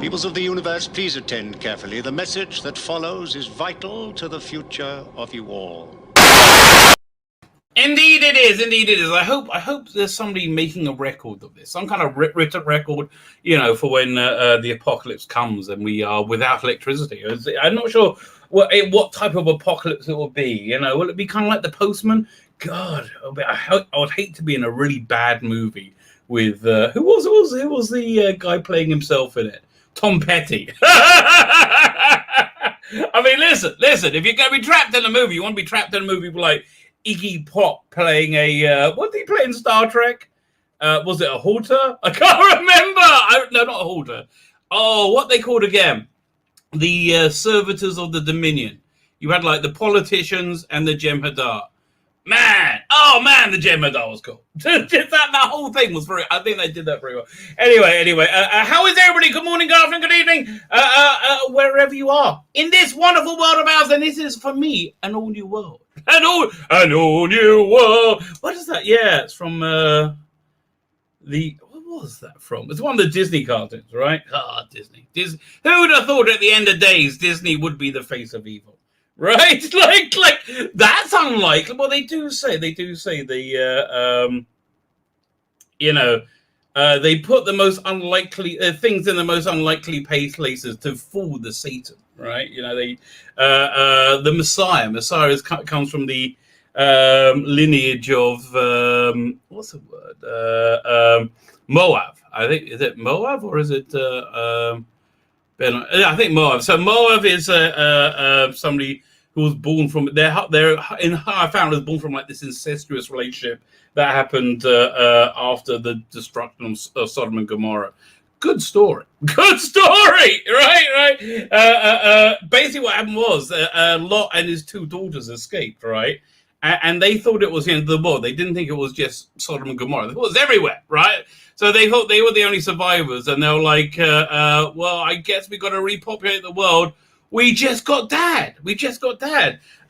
Peoples of the universe, please attend carefully. The message that follows is vital to the future of you all. Indeed it is. Indeed it is. I hope there's somebody making a record of this, some kind of written record, for when the apocalypse comes and we are without electricity. I'm not sure what type of apocalypse it will be. Will it be kind of like The Postman? God, I would hate to be in a really bad movie with who was the guy playing himself in it? Tom Petty. I mean, listen. If you're going to be trapped in a movie, you want to be trapped in a movie like Iggy Pop playing a what did he play in Star Trek? Was it a halter? I can't remember. No, not a halter. Oh, what they called again? The servitors of the Dominion. You had like the politicians and the Jem'Hadar. Man, the Jem'Hadar was cool. that whole thing was very. I think they did that very well. Anyway, how is everybody? Good morning, good afternoon, good evening, wherever you are in this wonderful world of ours. And this is for me an all new world, an all new world. What is that? Yeah, it's from what was that from? It's one of the Disney cartoons, right? Disney. Who would have thought at the end of days Disney would be the face of evil? Right, like that's unlikely. Well, they do say they put the most unlikely things in the most unlikely places to fool the Satan. Right, the Messiah comes from the lineage of what's the word? Moab. I think, is it Moab or is it I think Moab. So Moab is somebody who was born from their in how I found was born from like this incestuous relationship that happened after the destruction of Sodom and Gomorrah. Good story, right. Basically, what happened was Lot and his two daughters escaped, right, and they thought it was the end of the world. They didn't think it was just Sodom and Gomorrah. It was everywhere, right? So they thought they were the only survivors, and they were like, well, I guess we got to repopulate the world. We just got dad.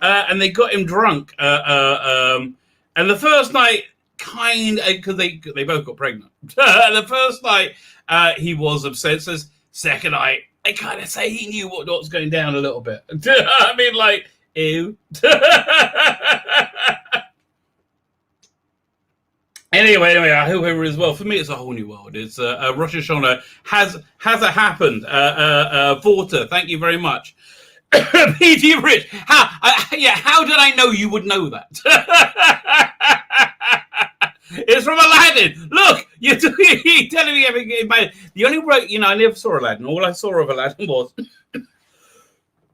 And they got him drunk. And the first night, because they both got pregnant. The first night, he was upset. So second night, they kind of say he knew what was going down a little bit. I mean, like, ew. Anyway, I hope it is well. For me, it's a whole new world. It's Rosh Hashanah has it happened? Vorta, thank you very much. P.D. Rich, how did I know you would know that? It's from Aladdin. Look, you're telling me everything. The only way, I never saw Aladdin. All I saw of Aladdin was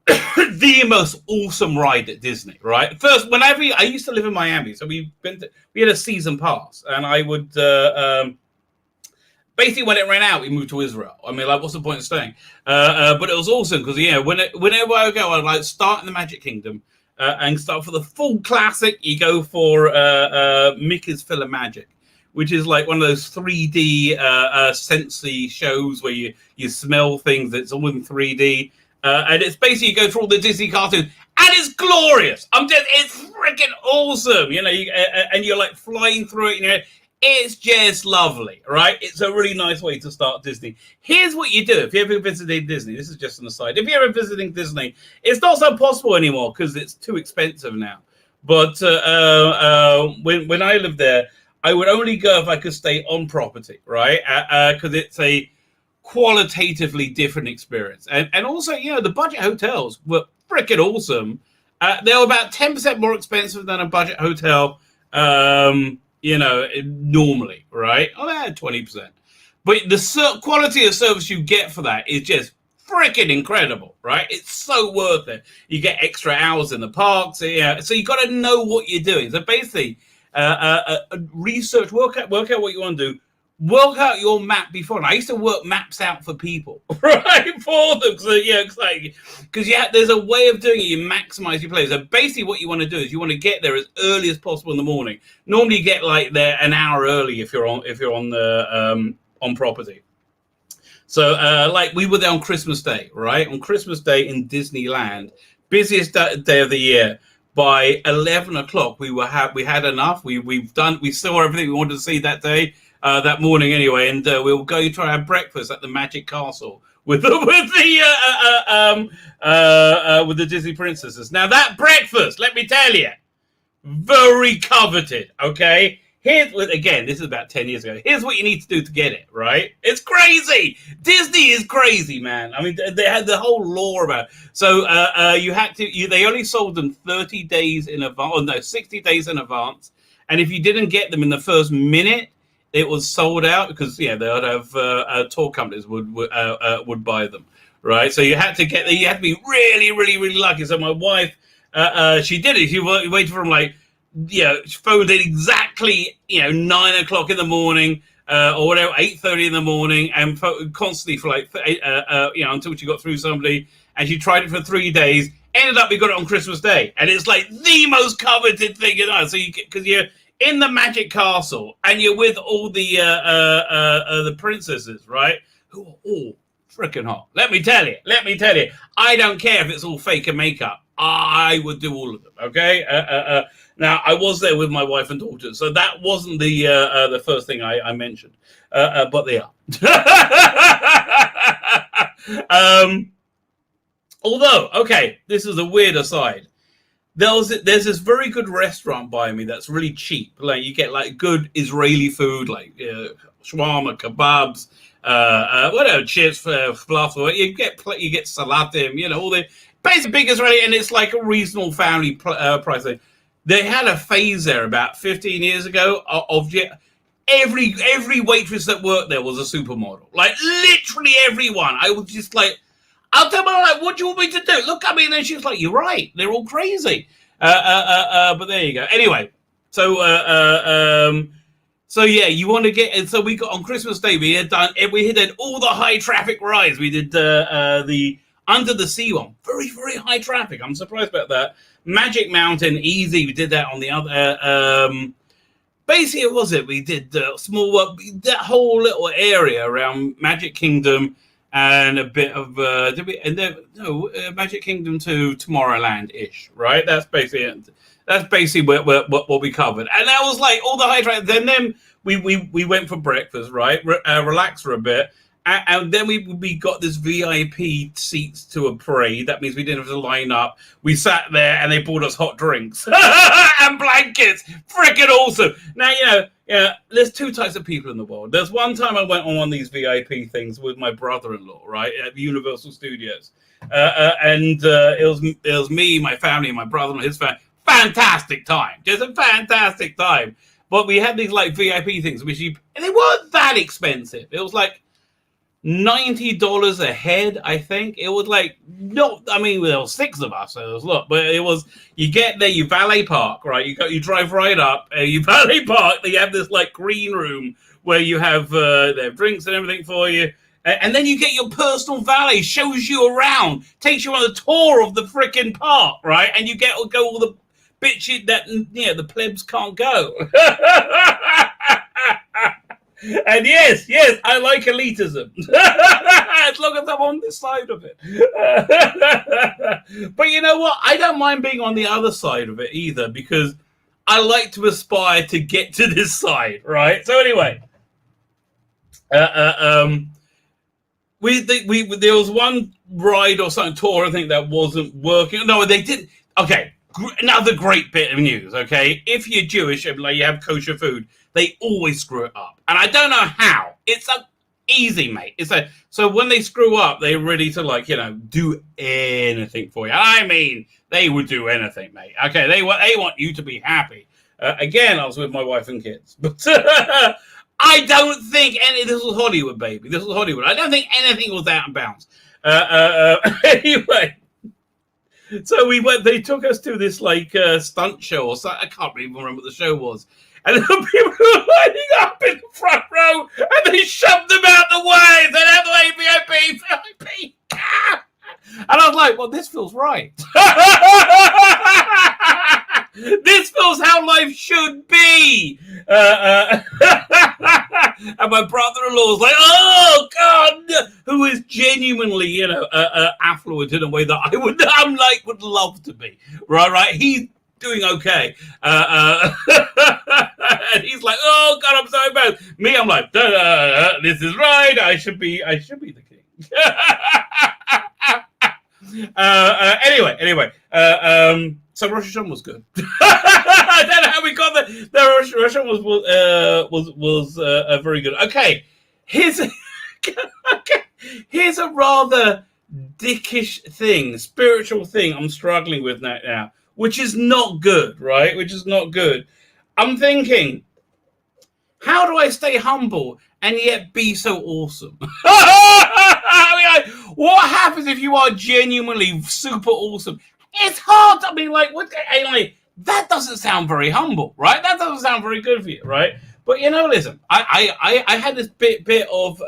the most awesome ride at Disney, right? First, I used to live in Miami, so we had a season pass, and I would basically when it ran out, we moved to Israel. I mean, like, what's the point of staying? But it was awesome because whenever I go, I'd like start in the Magic Kingdom and start for the full classic. You go for Mickey's Fill of Magic, which is like one of those 3D sensory shows where you smell things. It's all in 3D. And it's basically you go through all the Disney cartoons, and it's glorious. It's freaking awesome, and you're like flying through it. It's just lovely, right? It's a really nice way to start Disney. Here's what you do if you ever visited Disney. This is just an aside. If you're ever visiting Disney, it's not so possible anymore because it's too expensive now. But when I lived there, I would only go if I could stay on property, right? Because it's a qualitatively different experience, and also the budget hotels were freaking awesome. They were about 10% more expensive than a budget hotel normally, right? Oh, they had 20%, but the quality of service you get for that is just freaking incredible, right? It's so worth it. You get extra hours in the parks, so you got to know what you're doing. So basically research, work out what you want to do. Work out your map before. And I used to work maps out for people, right? For them. So, because there's a way of doing it. You maximize your play. So basically what you want to do is you want to get there as early as possible in the morning. Normally you get like there an hour early if you're on the on property. So like we were there on Christmas Day, right? On Christmas Day in Disneyland, busiest day of the year. By 11 o'clock, we had enough. We saw everything we wanted to see that day. That morning anyway, and we'll go try our breakfast at the Magic Castle, with the Disney princesses. Now that breakfast, let me tell you, very coveted. Okay, here's again. This is about 10 years ago. Here's what you need to do to get it. Right? It's crazy. Disney is crazy, man. I mean, they had the whole lore about it. So you had to. They only sold them 30 days in advance. Oh no, 60 days in advance. And if you didn't get them in the first minute, it was sold out because they'd have tour companies would buy them, right? So you had to be really, really, really lucky. So my wife, she did it. She waited from she phoned in exactly 9 o'clock in the morning or whatever, 8:30 in the morning, and constantly for until she got through somebody. And she tried it for 3 days. Ended up, we got it on Christmas Day, and it's like the most coveted thing, So because you're in the Magic Castle and you're with all the princesses, right? Who are all freaking hot. Let me tell you. I don't care if it's all fake and makeup. I would do all of them. Okay. Now I was there with my wife and daughter, so that wasn't the first thing I mentioned, but they are. Although, okay, this is a weird aside. There's this very good restaurant by me that's really cheap. Like you get like good Israeli food, like shawarma, kebabs, whatever, chips, falafel. You get salatim, all the basic big Israeli, and it's like a reasonable family price. They had a phase there about 15 years ago of every waitress that worked there was a supermodel. Like literally everyone. I was just like. I'll tell her, what do you want me to do? Look at me. And then she was like, you're right. They're all crazy. But there you go. Anyway, so you want to get... And so we got on Christmas Day, we had all the high traffic rides. We did the Under the Sea one. Very, very high traffic. I'm surprised about that. Magic Mountain, easy. We did that on the other... basically, it was it. We did that whole little area around Magic Kingdom... And a bit of Magic Kingdom to Tomorrowland-ish, right? That's basically it. That's basically what we covered, and that was like all the high traffic. Then we went for breakfast, right? Relax for a bit, and then we got this VIP seats to a parade. That means we didn't have to line up. We sat there, and they brought us hot drinks and blankets. Freaking awesome! Now there's two types of people in the world. There's one time I went on one of these VIP things with my brother-in-law, right, at the Universal Studios, and it was me, my family, and my brother-in-law, his family. Fantastic time, just a fantastic time. But we had these like VIP things, and they weren't that expensive. It was like $90 a head, I think. It was like, there were 6 of us, so it was a lot. But it was, you get there, you valet park, right? You drive right up, you valet park, you have this like green room where you have their drinks and everything for you. And then you get your personal valet, shows you around, takes you on a tour of the freaking park, right? And you go all the bits that, the plebs can't go. And yes, I like elitism. As long as I'm on this side of it. But you know what? I don't mind being on the other side of it either, because I like to aspire to get to this side, right? So anyway, there was one ride or something tour, I think, that wasn't working. No, they did. Okay, another great bit of news. Okay, if you're Jewish and you have kosher food, they always screw it up, and I don't know how. It's easy, mate. So when they screw up, they're ready to do anything for you. I mean, they would do anything, mate. Okay, they want you to be happy. Again, I was with my wife and kids, but I don't think this was Hollywood, baby. This was Hollywood. I don't think anything was out of bounds. Anyway. So we went. They took us to this stunt show or something. I can't even remember what the show was. And the people were lining up in the front row, and they shoved them out the way. They had VIP. And I was like, "Well, this feels right. This feels how life should be." And my brother-in-law was like, "Oh God," who is genuinely, affluent in a way that I would love to be. Right. He's doing okay. And he's like, "Oh God, I'm so embarrassed." Me, I'm like, "This is right. I should be the king." Anyway. So Rosh Hashanah was good. I don't know how we got there. Rosh Hashanah was very good. Okay, here's a rather dickish thing, spiritual thing I'm struggling with now, which is not good, right? Which is not good. I'm thinking, how do I stay humble and yet be so awesome? I mean, what happens if you are genuinely super awesome? It's hard. I mean, that doesn't sound very humble, right? That doesn't sound very good for you, right? But listen, I had this bit of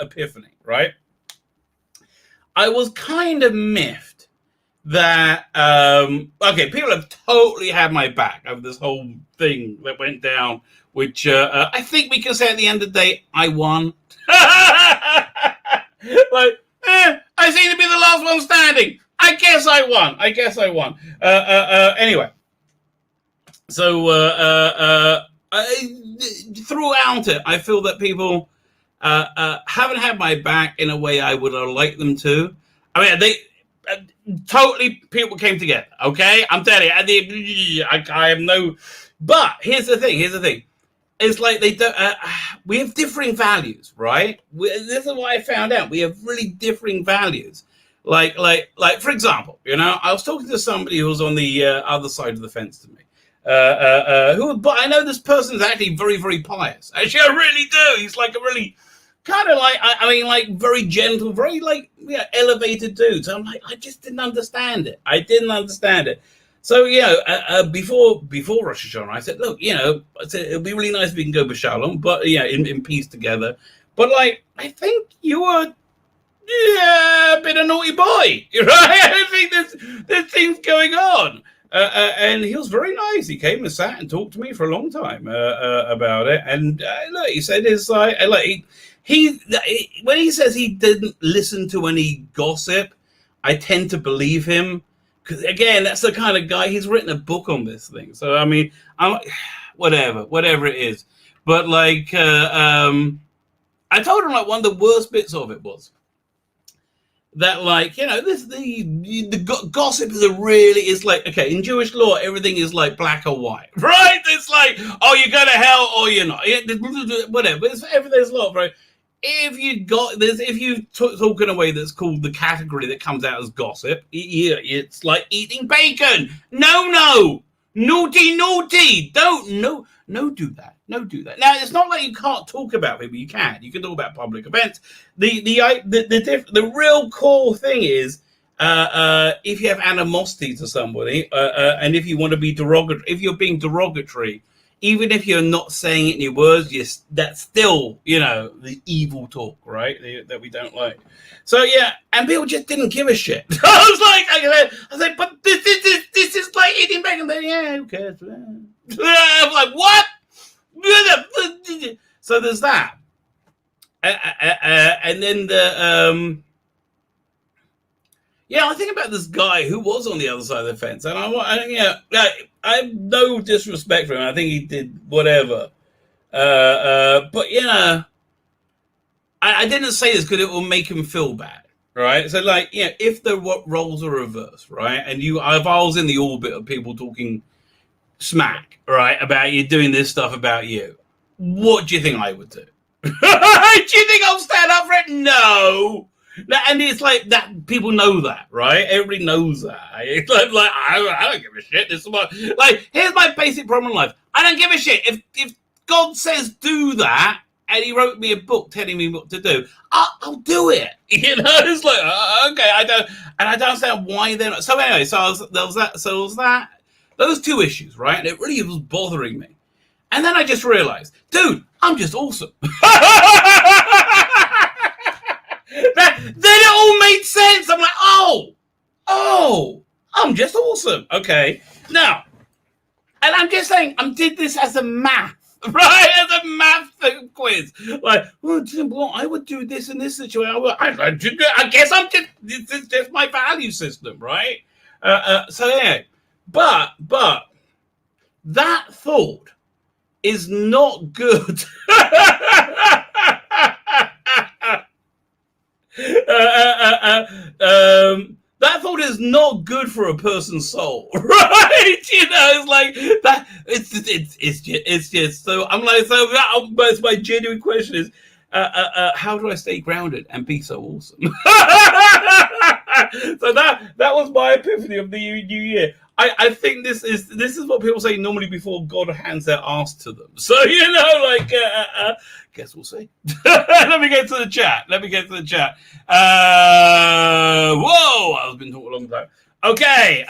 epiphany, right? I was kind of miffed that people have totally had my back over this whole thing that went down, which I think we can say at the end of the day, I won. I seem to be the last one standing. I guess I won. Anyway, so throughout it, I feel that people haven't had my back in a way I would have liked them to. I mean, they totally people came together. Okay, I'm telling you, I have no. But here's the thing. It's like they don't. We have differing values, right? This is what I found out. We have really differing values. Like for example, I was talking to somebody who was on the other side of the fence to me. But I know this person is actually very, very pious. Actually, I really do. He's like a really kind of like very gentle, very elevated dude. So I'm like, I just didn't understand it. So before Rosh Hashanah, I said, look, it'd be really nice if we can go b'shalom, but in peace together. But I think you are a bit of a naughty boy, right? I think there's things going on. And he was very nice. He came and sat and talked to me for a long time about it. And look, he said it's when he says he didn't listen to any gossip, I tend to believe him. Because again, that's the kind of guy. He's written a book on this thing. So I mean, whatever it is. But I told him one of the worst bits of it was that the gossip is okay, in Jewish law everything is black or white, right? It's you're going to hell or you're not, whatever. There's a lot, right? If you talk in a way that's called the category that comes out as gossip, it's like eating bacon. No, naughty, don't do that. No, do that. Now, it's not like you can't talk about people. You can talk about public events. The real core thing is if you have animosity to somebody, and if you want to be derogatory, if you're being derogatory, even if you're not saying it in your words, that's still the evil talk, right? That we don't like. So and people just didn't give a shit. I was like, but this is like eating bacon. Who cares? I'm like, what? So there's that, and then I think about this guy who was on the other side of the fence, and I have no disrespect for him. I think he did whatever, but I didn't say this because it will make him feel bad, right? So if the roles are reversed, right, and if I was in the orbit of people talking smack, right, about you doing this stuff about you, what do you think I would do? Do you think I'll stand up for it? No. And it's like that. People know that, right? Everybody knows that. It's like I don't give a shit. This is here's my basic problem in life. I don't give a shit. If God says do that, and He wrote me a book telling me what to do, I'll do it. It's like okay, I don't understand why they're not. So anyway, there was that. Those two issues, right? And it really was bothering me. And then I just realized, dude, I'm just awesome. Then it all made sense. I'm like, oh, I'm just awesome. Okay. Now, and I'm just saying, I did this as a math, right? As a math quiz. Well, I would do this in this situation. I guess this is just my value system, right? But that thought is not good. is not good for a person's soul, right? It's like that. It's just so. I'm like, so that's my genuine question is, how do I stay grounded and be so awesome? So that was my epiphany of the new year. I think this is what people say normally before God hands their ass to them. So guess we'll see. Let me get to the chat. Whoa, I've been talking a long time. Okay.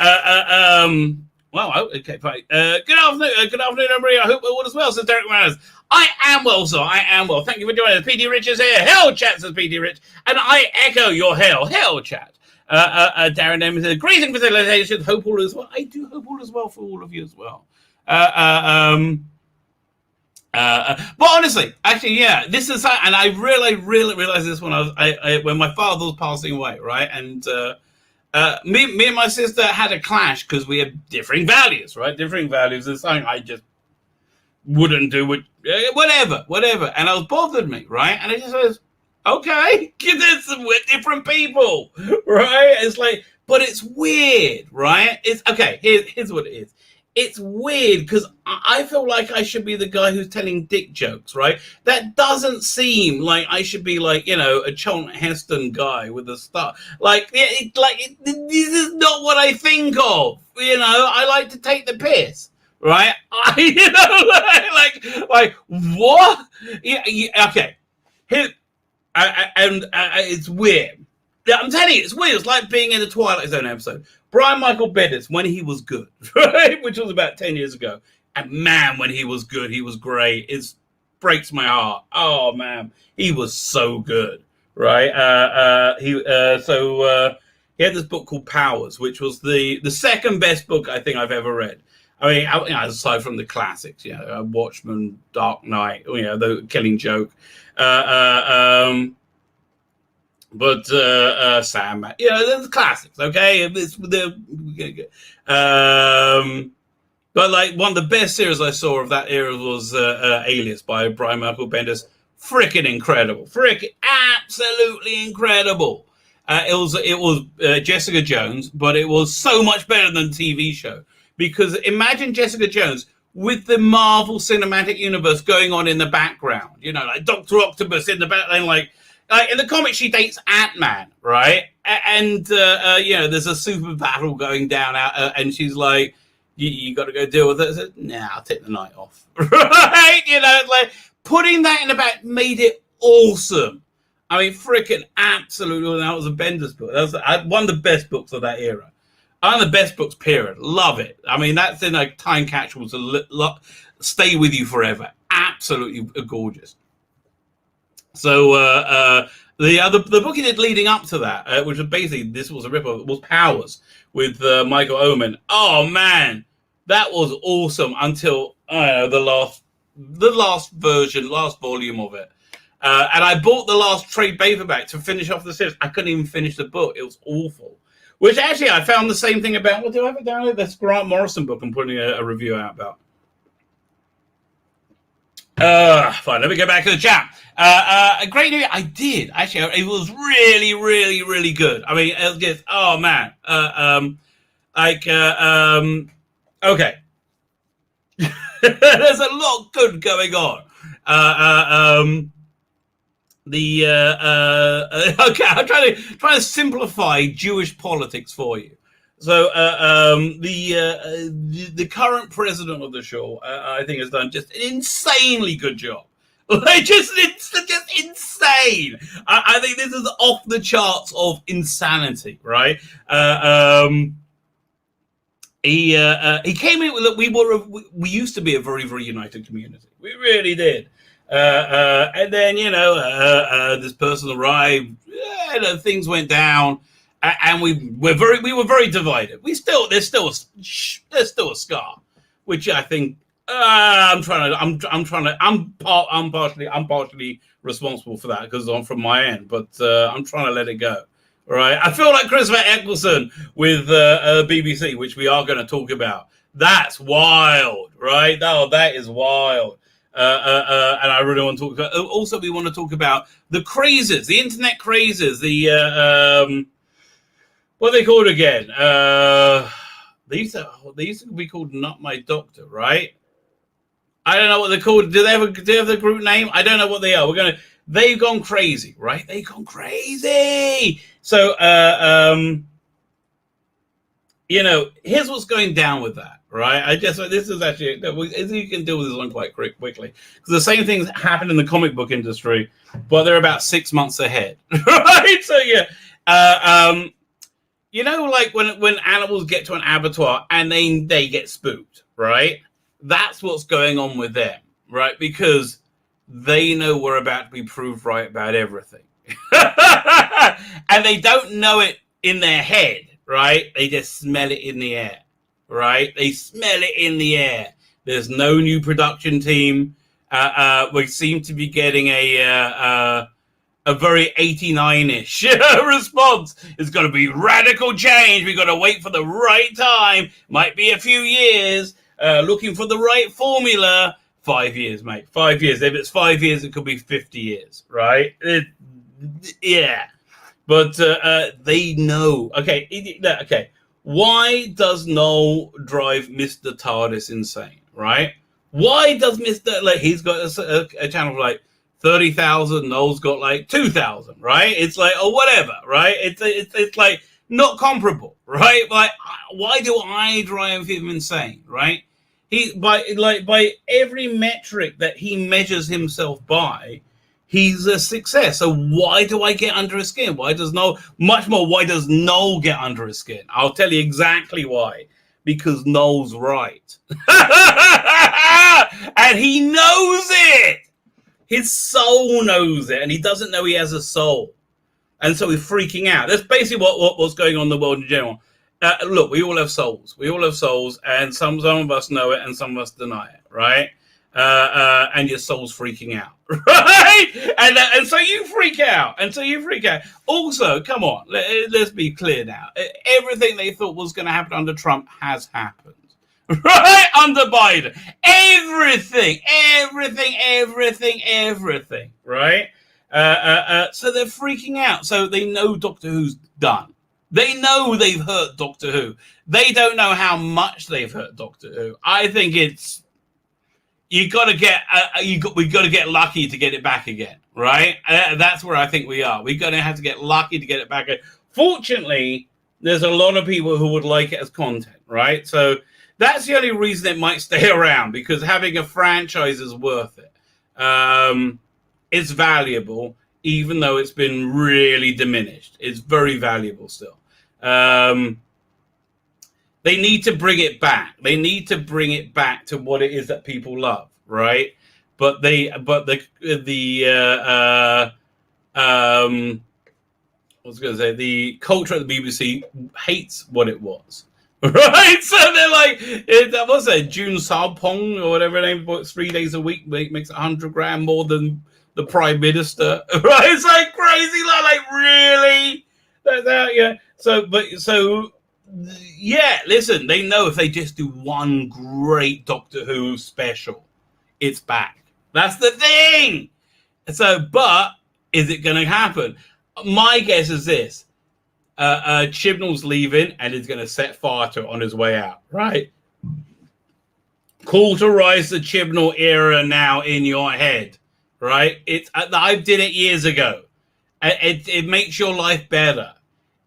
Wow. Okay. Fine. Good afternoon. Good afternoon, everybody. I hope all is well. Says Derek Manners. I am well, sir. I am well. Thank you for joining us. PD Rich is here. Hell chat, says PD Rich, and I echo your hell chat. Darren M says, greeting facilitation. Hope all is well. I do hope all is well for all of you as well. But honestly, actually, yeah, this is, and I really realized this when when my father was passing away, right? And me and my sister had a clash because we had differing values, right? Differing values is something I just wouldn't do, whatever. And it was bothered me, right? And I just says, okay, we're different people, right? It's like, but it's weird, right? It's okay. Here's what it is. It's weird because I feel like I should be the guy who's telling dick jokes, right? That doesn't seem like I should be like, a Charlton Heston guy with a star. This is not what I think of. I like to take the piss, right? Like what? Yeah, okay. Here. It's weird. I'm telling you, it's weird. It's like being in the Twilight Zone episode. Brian Michael Bendis, when he was good, right? Which was about 10 years ago. And man, when he was good, he was great. It breaks my heart. Oh, man. He was so good, right? He had this book called Powers, which was the second best book I think I've ever read. I mean, aside from the classics, Watchmen, Dark Knight, the Killing Joke. But Sandman, the classics, okay? But like one of the best series I saw of that era was Alias by Brian Michael Bendis. Freaking incredible, absolutely incredible. It was Jessica Jones, but it was so much better than the TV show. Because imagine Jessica Jones with the Marvel Cinematic Universe going on in the background, like Dr. Octopus in the background, like in the comics she dates Ant-Man, right? And there's a super battle going down out, and she's like, you got to go deal with it. I said, nah, I'll take the night off, right? Like putting that in the back made it awesome. I mean, freaking absolutely. That was a Bendis book. That was one of the best books of that era. One of the best books, period. Love it. I mean, that's in a time capsule to stay with you forever. Absolutely gorgeous. So the book he did leading up to that, which was basically, this was a rip-off, was Powers with Michael Omen. Oh man, that was awesome until the last volume of it. And I bought the last trade paperback to finish off the series. I couldn't even finish the book. It was awful. Which actually I found the same thing about. What do I have it down here? That's Grant Morrison book I'm putting a review out about. Fine, let me go back to the chat. A great news. I did actually. It was really good. I mean, it was just, oh man. Okay. There's a lot good going on. Okay, I'm trying to simplify Jewish politics for you. So the current president of the show, I think, has done just an insanely good job. Like just insane. I think this is off the charts of insanity, right? He came in with, look, we used to be a very united community. We really did. And then this person arrived. Things went down, and we were very divided. There's still a scar, which I think I'm partially responsible for that because I'm from my end, but I'm trying to let it go. All right, I feel like Christopher Eccleston with BBC, which we are going to talk about. That's wild, right? Oh, that is wild. And I really want to talk about. Also, we want to talk about the crazes, the internet crazes, What are they called again? They used to be called Not My Doctor, right? I don't know what they're called. Do they have the group name? I don't know what they are. They've gone crazy, right? They've gone crazy. So, here's what's going down with that, right? This is actually, you can deal with this one quite quickly. Because the same things happen in the comic book industry, but they're about 6 months ahead, right? So, like when animals get to an abattoir and they get spooked, right? That's what's going on with them, right? Because they know we're about to be proved right about everything. And they don't know it in their head, right? They just smell it in the air, right? They smell it in the air. There's no new production team. We seem to be getting a very 89-ish response. It's got to be radical change. We've got to wait for the right time. Might be a few years. Looking for the right formula. 5 years, mate. 5 years. If it's 5 years, it could be 50 years, right? Yeah. But they know. Okay. Why does Noel drive Mr. TARDIS insane, right? Why does he's got a channel for like 30,000, Noel's got like 2,000, right? It's like, or whatever, right? It's like not comparable, right? Like, why do I drive him insane, right? He by every metric that he measures himself by, he's a success. So why do I get under his skin? Why does Noel get under his skin? I'll tell you exactly why. Because Noel's right. And he knows it. His soul knows it, and he doesn't know he has a soul. And so he's freaking out. That's basically what's going on in the world in general. Look, we all have souls. And some of us know it, and some of us deny it, right? And your soul's freaking out, right? And so you freak out. Also, come on, let's be clear now. Everything they thought was going to happen under Trump has happened, right? Under Biden, everything, right? So they're freaking out. So they know Doctor Who's done. They know they've hurt Doctor Who. They don't know how much they've hurt Doctor Who. I think it's we got to get lucky to get it back again, right? That's where I think we are. We're going to have to get lucky to get it back again. Fortunately, there's a lot of people who would like it as content, right? So that's the only reason it might stay around, because having a franchise is worth it. It's valuable, even though it's been really diminished. It's very valuable still. They need to bring it back. They need to bring it back to what it is that people love, right? But the culture at the BBC hates what it was, right? So they're like, what's that? June Sarpong or whatever her name was, 3 days a week makes 100 grand more than the Prime Minister, right? It's like crazy, like really? Yeah. Listen, they know if they just do one great Doctor Who special, it's back. That's the thing. So, but is it going to happen? My guess is this. Chibnall's leaving and he's going to set fire to it on his way out, right? Call to rise the Chibnall era now in your head, right? I did it years ago. It makes your life better.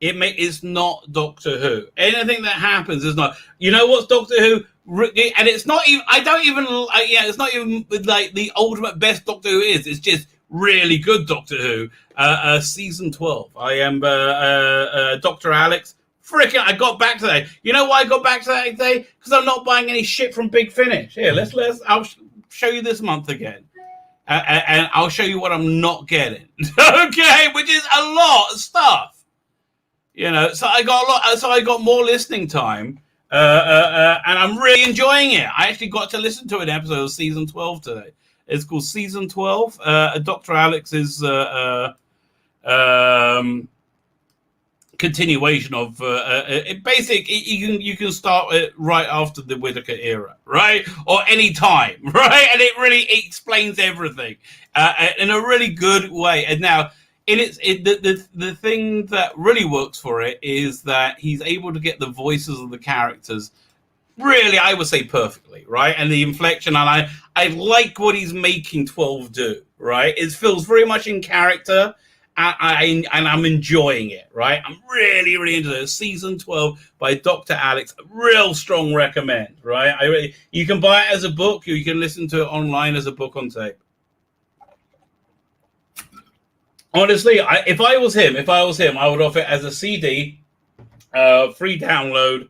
It's not Doctor Who. Anything that happens is not. You know what's Doctor Who? And it's not even. It's not even like the ultimate best Doctor Who is. It's just really good Doctor Who. Season 12. I am Dr. Alex. Frickin', I got back to that. You know why I got back to that today? Because I'm not buying any shit from Big Finish. Here, I'll show you this month again. And I'll show you what I'm not getting. Okay, which is a lot of stuff. So I got more listening time, and I'm really enjoying it. I actually got to listen to an episode of season 12 today. It's called Season 12. Dr. Alex's continuation of you can start it right after the Whittaker era, right, or any time, right, and it really explains everything in a really good way. And now the thing that really works for it is that he's able to get the voices of the characters really, I would say, perfectly, right? And the inflection, and I like what he's making 12 do, right? It feels very much in character, and I'm enjoying it, right? I'm really, really into this. Season 12 by Dr. Alex, real strong recommend, right? You can buy it as a book, or you can listen to it online as a book on tape. Honestly, if I was him, I would offer it as a CD, free download.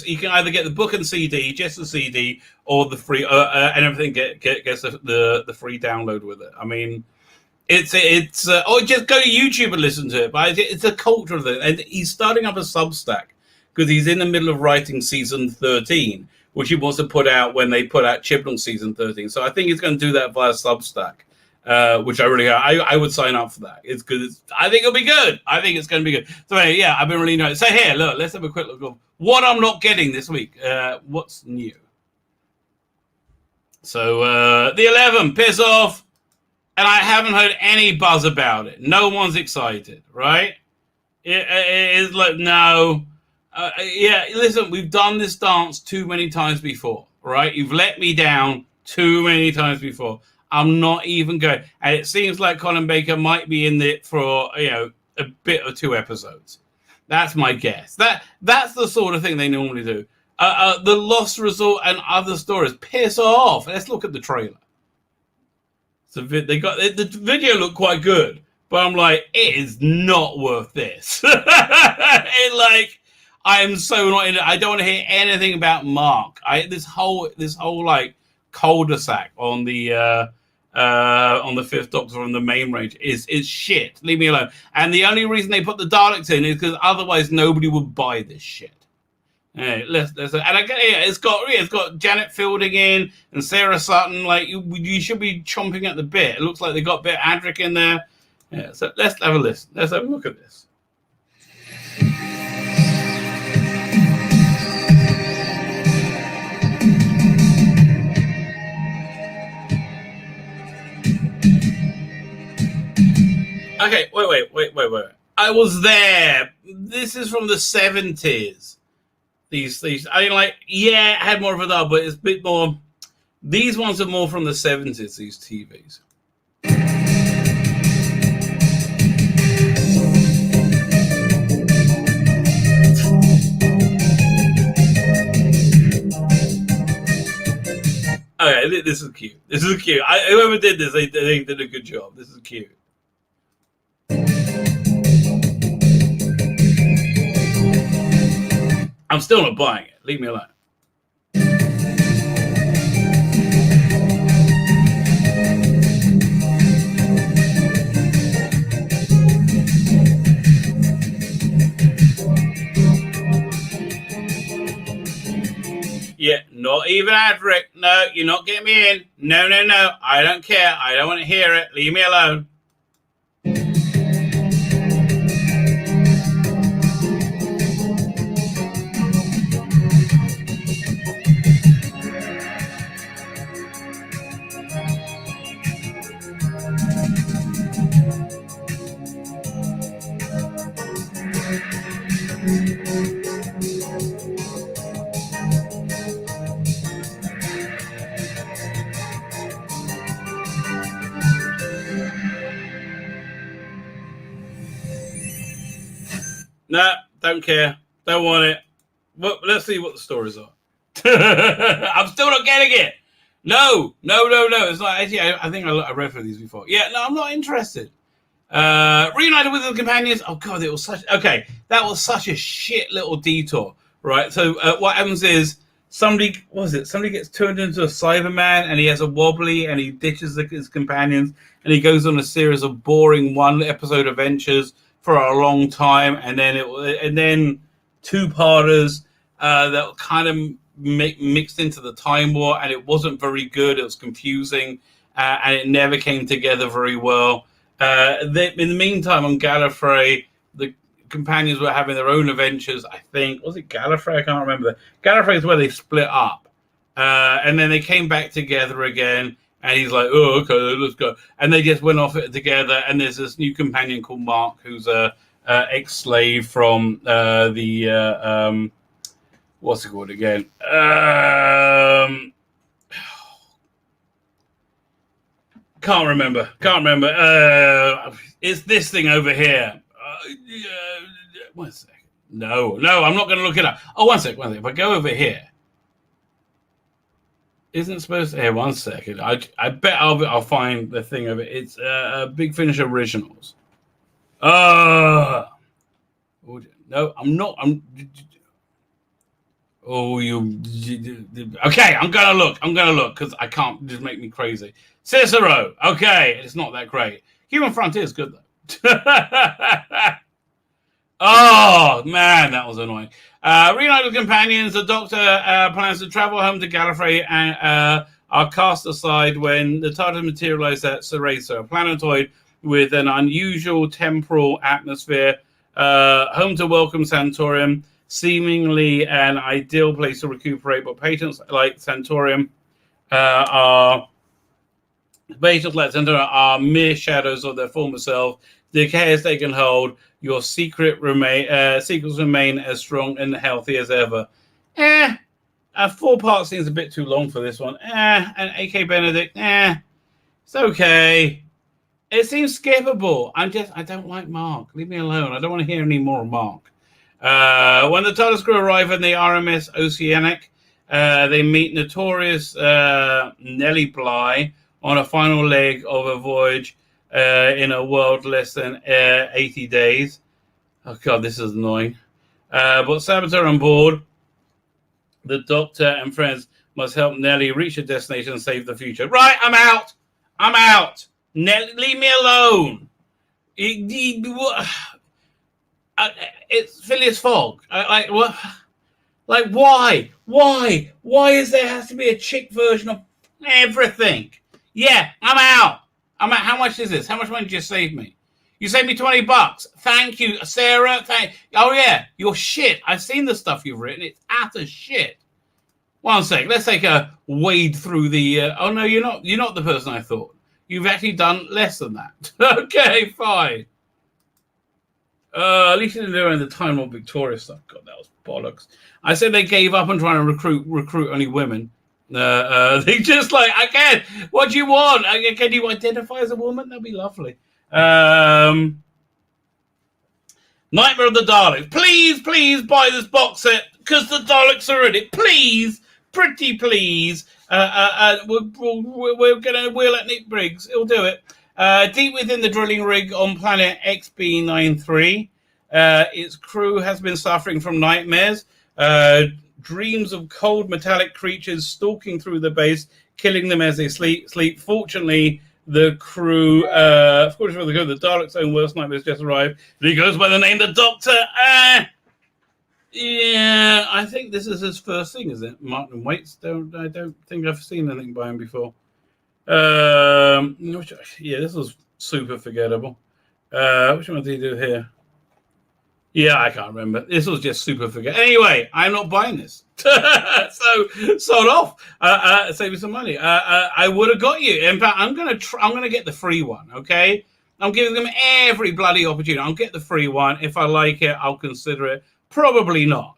You can either get the book and CD, just the CD, or the free, and everything gets the free download with it. I mean, it's or just go to YouTube and listen to it. But it's a cultural thing, and he's starting up a Substack because he's in the middle of writing season 13, which he wants to put out when they put out Chibnall season 13. So I think he's going to do that via Substack. Which I would sign up for that. It's good. I think it'll be good. I think it's going to be good. So yeah, I've been really enjoying it. So here, look, let's have a quick look of what I'm not getting this week. What's new? So the 11, piss off, and I haven't heard any buzz about it. No one's excited, right? It is like no. Yeah, listen, we've done this dance too many times before, right? You've let me down too many times before. I'm not even going. And it seems like Colin Baker might be in it for, a bit or 2 episodes. That's my guess. That's the sort of thing they normally do. The Lost Resort and other stories. Piss off. Let's look at the trailer. So they got the video looked quite good, but I'm like, it is not worth this. I am so not in it. I don't want to hear anything about Mark. This whole like cul-de-sac on the 5th Doctor on the main range is shit. Leave me alone. And the only reason they put the Daleks in is because otherwise nobody would buy this shit. Hey, it's got Janet Fielding in and Sarah Sutton. Like you should be chomping at the bit. It looks like they got a bit of Adric in there. Yeah, so let's have a listen. Let's have a look at this. Okay, wait. I was there. This is from the 70s. These. I mean, it had more of a dub, but it's a bit more. These ones are more from the 70s. These TVs. Okay, this is cute. Whoever did this, they did a good job. This is cute. I'm still not buying it. Leave me alone. Yeah, not even Adric. No, you're not getting me in. No. I don't care. I don't want to hear it. Leave me alone. No, don't care. Don't want it. Well, let's see what the stories are. I'm still not getting it. No. It's like, actually, I think I read for these before. Yeah, no, I'm not interested. Reunited with the companions. Oh God, that was such a shit little detour, right? So what happens is somebody gets turned into a Cyberman and he has a wobbly and he ditches his companions and he goes on a series of boring 1-episode adventures for a long time, and then 2-parters that kind of mixed into the Time War, and it wasn't very good. It was confusing, and it never came together very well. In the meantime, on Gallifrey, the companions were having their own adventures. I think was it Gallifrey? I can't remember. Gallifrey is where they split up, and then they came back together again. And he's like, oh, okay, let's go. And they just went off it together. And there's this new companion called Mark, who's a ex-slave from what's it called again? Can't remember. It's this thing over here. 1 second. No, I'm not going to look it up. Oh, 1 second. If I go over here, isn't supposed to. Here, 1 second. I bet I'll find the thing of it. It's Big Finish Originals. No, I'm not. Okay, I'm gonna look because I can't just make me crazy. Cicero. Okay, it's not that great. Human Frontier is good though. Oh man, that was annoying. Reunited companions. The Doctor plans to travel home to Gallifrey and are cast aside when the TARDIS materializes at Ceresa, a planetoid with an unusual temporal atmosphere. Home to welcome Santorium, seemingly an ideal place to recuperate, but patients like Santorium are mere shadows of their former self. The chaos they can hold. Your secrets remain as strong and healthy as ever. A 4-part seems a bit too long for this one. And AK Benedict, it's okay. It seems skippable. I don't like Mark. Leave me alone. I don't want to hear any more of Mark. When the TARDIS crew arrive in the RMS Oceanic, they meet notorious Nellie Bly on a final leg of a voyage in a world less than 80 days. Oh, God, this is annoying. But Saboteur on board, the Doctor and friends must help Nellie reach her destination and save the future. Right, I'm out. Nellie, leave me alone. It's Phileas Fogg. What? Like, why? Why is there has to be a chick version of everything? Yeah, I'm out. How much is this? How much money did you save me? You saved me $20. Thank you, Sarah. Oh yeah, you're shit. I've seen the stuff you've written. It's utter shit. 1 sec. Let's take a wade through the. Oh no, you're not the person I thought. You've actually done less than that. Okay, fine. At least you didn't do it in the Time Lord Victoria stuff. God, that was bollocks. I said they gave up on trying to recruit only women. They just like, again, what do you want? Can you identify as a woman? That'd be lovely. Nightmare of the Daleks. Please buy this box set because the Daleks are in it. Please, pretty please. We're gonna wheel at Nick Briggs. He'll do it. Deep within the drilling rig on planet XB93, its crew has been suffering from nightmares. Dreams of cold metallic creatures stalking through the base, killing them as they sleep. Fortunately, the crew, the Daleks' own worst nightmares just arrived. He goes by the name the Doctor. Yeah, I think this is his first thing, is it? Martin Waits. I don't think I've seen anything by him before. Yeah, this was super forgettable. Which one did he do here? Yeah, I can't remember. This was just super forgettable. Anyway, I'm not buying this. So sold off. Save me some money. I would have got you. In fact, I'm gonna get the free one. Okay, I'm giving them every bloody opportunity. I'll get the free one. If I like it, I'll consider it. Probably not.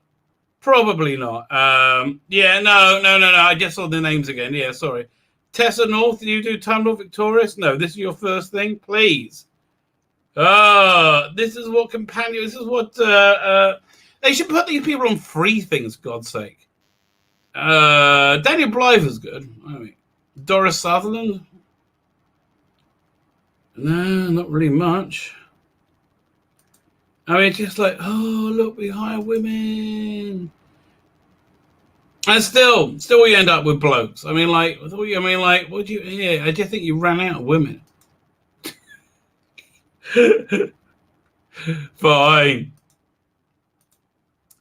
Yeah, no. I just saw the names again. Yeah, sorry. Tessa North, do you do Time Lord Victorious? No, this is your first thing, please. This is what they should put these people on free things, for God's sake. Daniel Blythe is good. I mean, Doris Sutherland? No, not really much. I mean, just like, oh, look, we hire women. And still you end up with blokes. I mean, like, what do you? Yeah, I just think you ran out of women. Fine.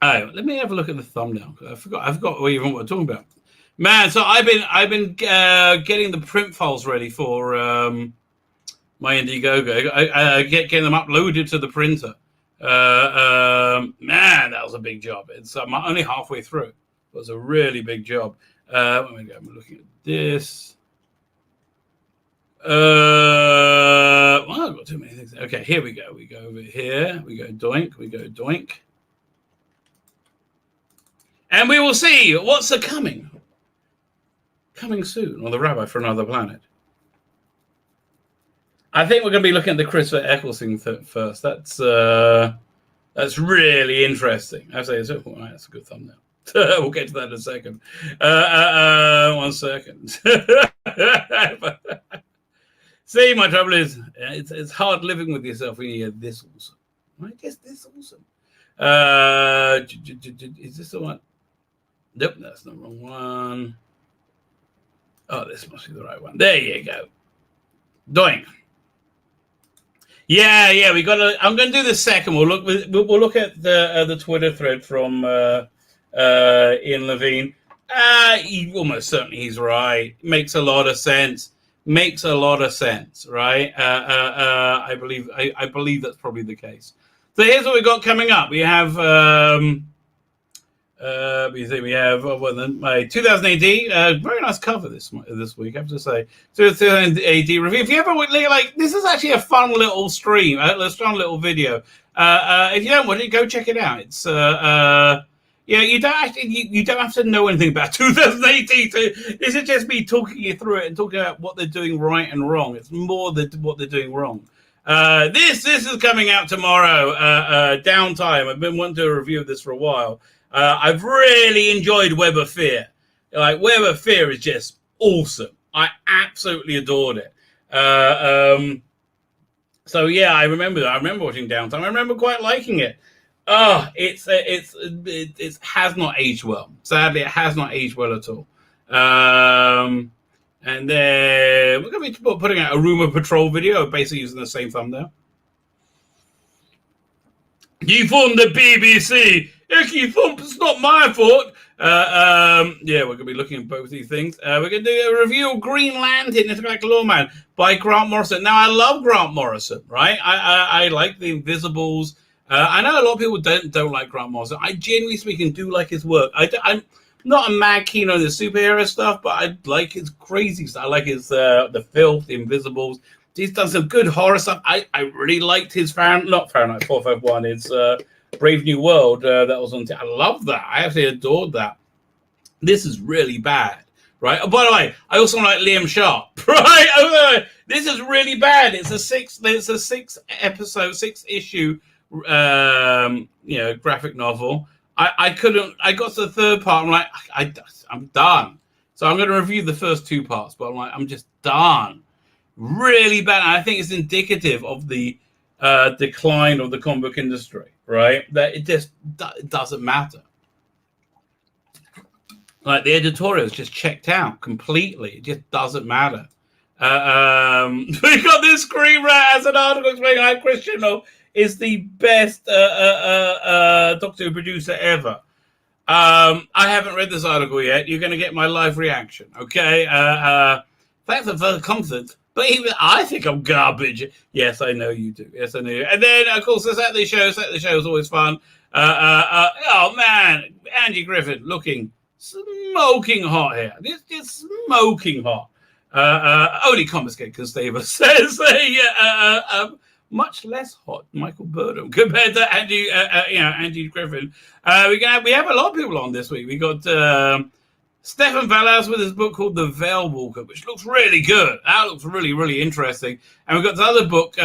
Oh, let me have a look at the thumbnail. I forgot what even what we're talking about. Man, so I've been getting the print files ready for my Indiegogo. I getting them uploaded to the printer. Man, that was a big job. It's I'm only halfway through. It was a really big job. I'm looking at this. Well, I've got too many things. Okay, here we go. We go over here. We go doink. We go doink. And we will see what's coming soon on the Rabbi for Another Planet. I think we're going to be looking at the Christopher Eccleston first. That's really interesting. I say, oh, that's a good thumbnail. We'll get to that in a second. 1 second. See, my trouble is, it's hard living with yourself when you get this awesome. I guess this awesome. Is this the one? Nope, that's the wrong one. Oh, this must be the right one. There you go. Doink. Yeah. I'm going to do the second. We'll look at the Twitter thread from Ian Levine. Almost certainly he's right. Makes a lot of sense. Right? I believe that's probably the case. So here's what we got coming up. We have my 2000 AD, very nice cover this week, I have to say. 2000 AD review. If you ever like, this is actually a fun little stream, a fun little video. If you don't want it, go check it out. It's you don't have to know anything about 2000 AD. This is just me talking you through it and talking about what they're doing right and wrong. It's more what they're doing wrong. This is coming out tomorrow. Downtime. I've been wanting to do a review of this for a while. I've really enjoyed Web of Fear. Like, Web of Fear is just awesome. I absolutely adored it. So yeah, I remember watching Downtime. I remember quite liking it. It has not aged well. Sadly, it has not aged well at all. And then we're going to be putting out a Rumor Patrol video, basically using the same thumbnail. You from the BBC. Icky Thump, it's not my fault. We're going to be looking at both these things. We're going to do a review of Green Lantern, Intergalactic Lawman by Grant Morrison. Now, I love Grant Morrison, right? I like the Invisibles. I know a lot of people don't like Grant Morrison. I genuinely speaking do like his work. I'm not a mad keen on the superhero stuff, but I like his crazy stuff. I like his the Filth, the Invisibles. He's done some good horror stuff. I really liked his Fahrenheit 451. It's Brave New World that was on. I love that. I actually adored that. This is really bad, right? Oh, by the way, I also like Liam Sharp, right? Oh, this is really bad. It's a 6-issue, graphic novel. I couldn't. I got to the third part. I'm like, I'm done. So I'm going to review the first 2 parts, but I'm just done. Really bad. And I think it's indicative of the decline of the comic book industry, right? That it just doesn't matter. Like, the editorial is just checked out completely. It just doesn't matter. We got this Scream Rat as an article explaining how Chris Chibnall is the best Doctor Who producer ever. I haven't read this article yet. You're going to get my live reaction, okay? Thanks for the confidence. But I think I'm garbage. Yes, I know you do. Yes, I know you. And then, of course, the Saturday show. Saturday show is always fun. Oh, man. Andy Griffin looking smoking hot here. This is smoking hot. Only confiscated because Theyve says much less hot Michael Burnham compared to Andy Griffin. We have a lot of people on this week. We got Stefan Vallas with his book called The Veil Walker, which looks really good. That looks really, really interesting. And we've got this other book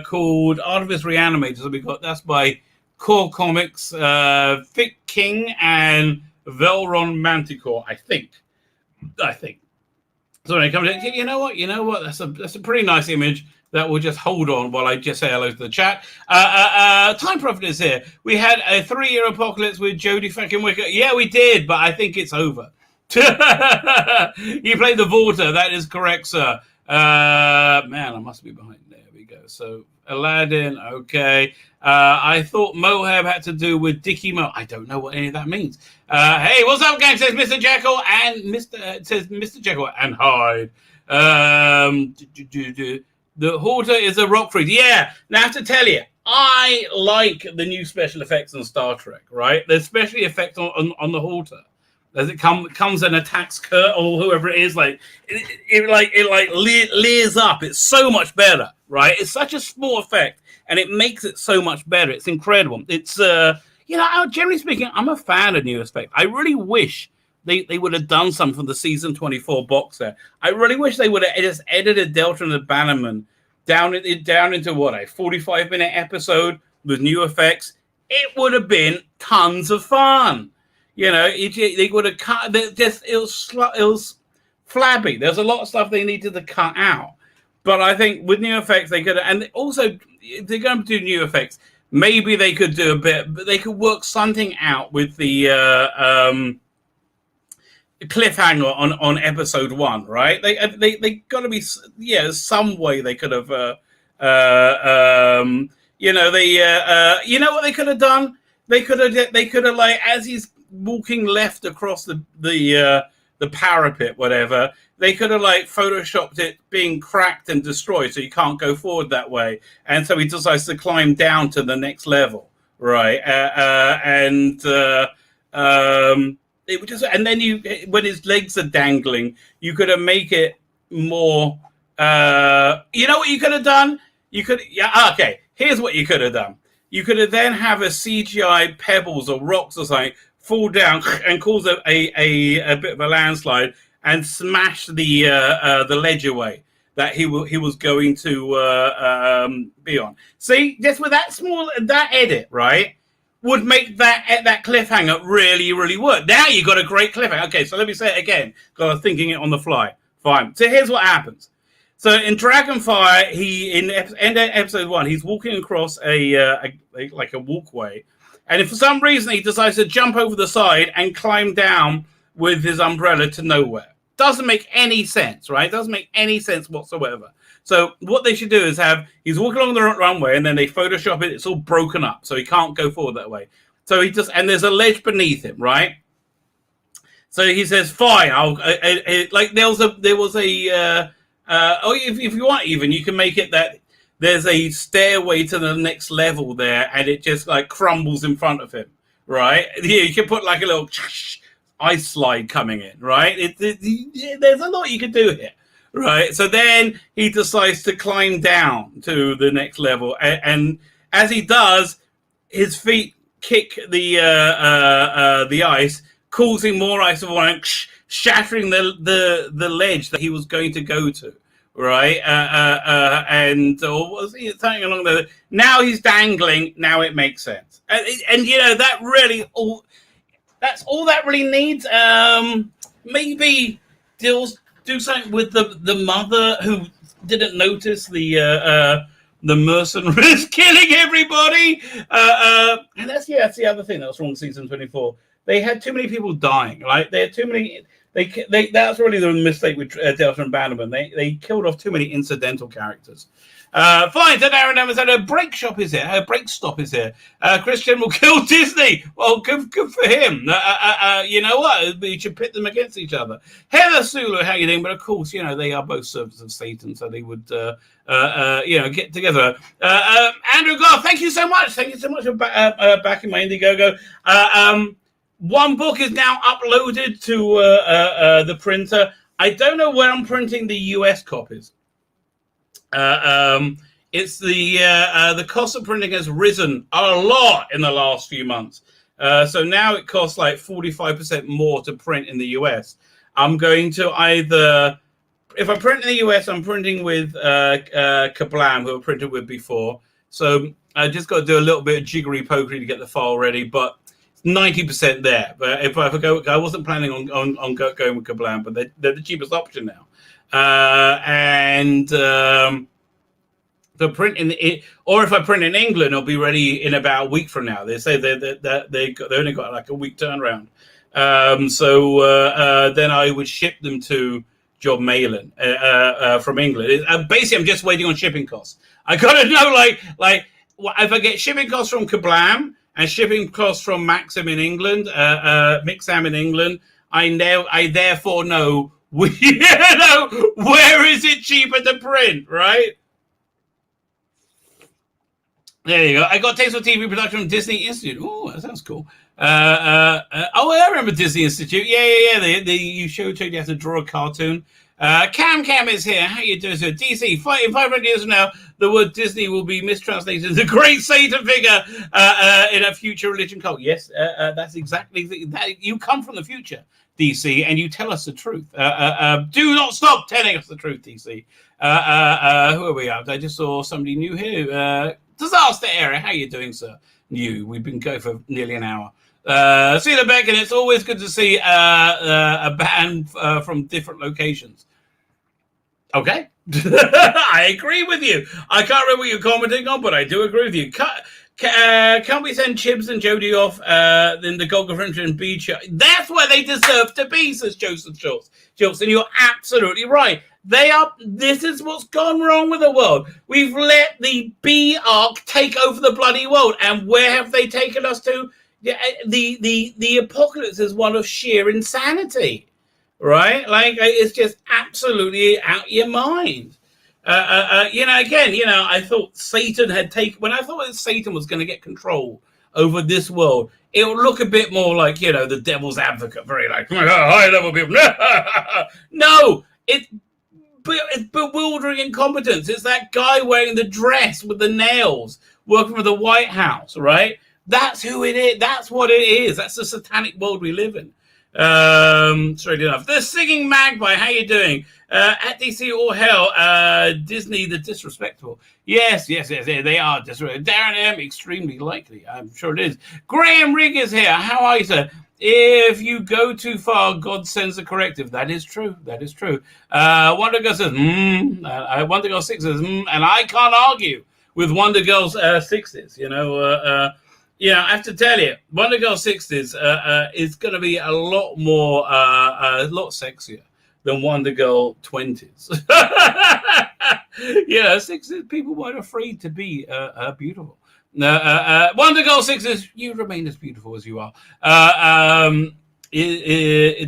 called Artemis Reanimated. So that's by Core Comics, Vic King and Velron Manticore, I think. So when it comes in, you know what? That's a pretty nice image. That will just hold on while I just say hello to the chat. Time Prophet is here. We had a 3-year apocalypse with Jodie fucking Whittaker. Yeah, we did, but I think it's over. You played the Vorta. That is correct, sir. Man, I must be behind. There we go. So Aladdin, okay. I thought Mohab had to do with Dickie Mo. I don't know what any of that means. Hey, what's up, gang? Says Mr. Jekyll and Mr. Jekyll and Hyde. The Horta is a rock freak. Yeah. Now, I have to tell you, I like the new special effects on Star Trek, right? The special effects on the Horta. as it comes and attacks Kurt or whoever it is, like it leers up. It's so much better, right? It's such a small effect, and it makes it so much better. It's incredible. It's generally speaking, I'm a fan of new effects. I really wish they would have done some from the season 24 box set. I really wish they would have just edited Delta and the Bannerman down into what, a 45-minute episode with new effects. It would have been tons of fun. You know, they would have cut. It was flabby. There's a lot of stuff they needed to cut out. But I think with new effects, they could. And also, if they're going to do new effects, maybe they could do a bit. They could work something out with the cliffhanger on episode 1, right? They got to be some way they could have. You know what they could have done? They could have like, as he's walking left across the parapet, whatever, they could have like photoshopped it being cracked and destroyed, so you can't go forward that way, and so he decides to climb down to the next level, right? It would just, and then when his legs are dangling, you could have make it more. You know what you could have done? Okay. Here's what you could have done. You could have then have a CGI pebbles or rocks or something fall down and cause a bit of a landslide and smash the ledge away that he was going to be on. See, just with that edit, right, would make that cliffhanger really, really work. Now you got a great cliffhanger. Okay, so let me say it again, because I was thinking it on the fly. Fine. So here's what happens. So in Dragonfire, in episode 1, he's walking across a walkway, and if for some reason he decides to jump over the side and climb down with his umbrella to nowhere. Doesn't make any sense, right? Doesn't make any sense whatsoever. So what they should do is he's walking along the runway, and then they Photoshop it. It's all broken up, so he can't go forward that way. So and there's a ledge beneath him, right? So he says, "Fine, if you want, even you can make it that there's a stairway to the next level there, and it just like crumbles in front of him, right? Yeah, you can put like a little ice slide coming in, right? There's a lot you can do here, right? So then he decides to climb down to the next level, and as he does, his feet kick the ice, causing more ice to fall, shattering the ledge that he was going to go to, right? And was he something along the? Now he's dangling. Now it makes sense, and you know that really that's all that really needs. Maybe do something with the mother who didn't notice the mercenaries killing everybody, and that's the other thing that was wrong in season 24. They had too many people dying, right? They had too many. That's really the mistake with Delta and Bannerman. They killed off too many incidental characters. Fine. So Aaron Evans said a break stop is here. Christian will kill Disney. Well, good for him. You know what? We should pit them against each other. Heather Sulu, how you doing? But of course, you know they are both servants of Satan, so they would, get together. Andrew Goff, thank you so much. Thank you so much for backing my Indiegogo. One book is now uploaded to the printer. I don't know where I'm printing the US copies. It's the cost of printing has risen a lot in the last few months. So now it costs like 45% more to print in the US. I'm going to either, if I print in the US, I'm printing with Kablam, who I printed with before. So I just got to do a little bit of jiggery pokery to get the file ready, but 90% there. But if I go, I wasn't planning on going with Kablam, but they're the cheapest option now. The print or if I print in England, it'll be ready in about a week from now. They say they only got like a week turnaround. So then I would ship them to Job Malin from England. Basically, I'm just waiting on shipping costs. I gotta know like if I get shipping costs from Kablam and shipping costs from Maxim in England, Mixam in England, I therefore know where is it cheaper to print, right? There you go. I got taste for TV production from Disney Institute. Oh, that sounds cool. I remember Disney Institute. Yeah. You showed you have to draw a cartoon. Cam is here. How you doing, sir? DC, in 500 years from now, the word Disney will be mistranslated as a great Satan figure in a future religion cult. Yes, that's exactly that. You come from the future, DC, and you tell us the truth. Do not stop telling us the truth, DC. Who are we up? I just saw somebody new here. Disaster Area. How you doing, sir? New. We've been going for nearly an hour. Tzvi Lebetkin, it's always good to see a band from different locations. Okay. I agree with you. I can't remember what you're commenting on, but I do agree with you. Can't we send Chibs and Jodie off in the Golden and Beach? That's where they deserve to be, says Joseph Schultz. And you're absolutely right. This is what's gone wrong with the world. We've let the B arc take over the bloody world. And where have they taken us to? The apocalypse is one of sheer insanity, right? Like, it's just absolutely out your mind. I thought Satan when I thought Satan was going to get control over this world, it would look a bit more like, the devil's advocate, very like, high level people. No, it's bewildering incompetence. It's that guy wearing the dress with the nails, working for the White House, right? That's who it is. That's what it is. That's the satanic world we live in. Straight enough. The Singing Magpie, how you doing? At DC or hell, Disney the disrespectful. Yes, they are disrespectful. Darren M, extremely likely. I'm sure it is. Graham Rigg is here. How are you, sir? If you go too far, God sends a corrective. That is true. Wonder Girl says, Wonder Girl 6 says, and I can't argue with Wonder Girl's 60s, I have to tell you, Wonder Girl 60s is going to be a lot more, a lot sexier than Wonder Girl 20s. 60s, people weren't afraid to be beautiful. Wonder Girl 6s, you remain as beautiful as you are.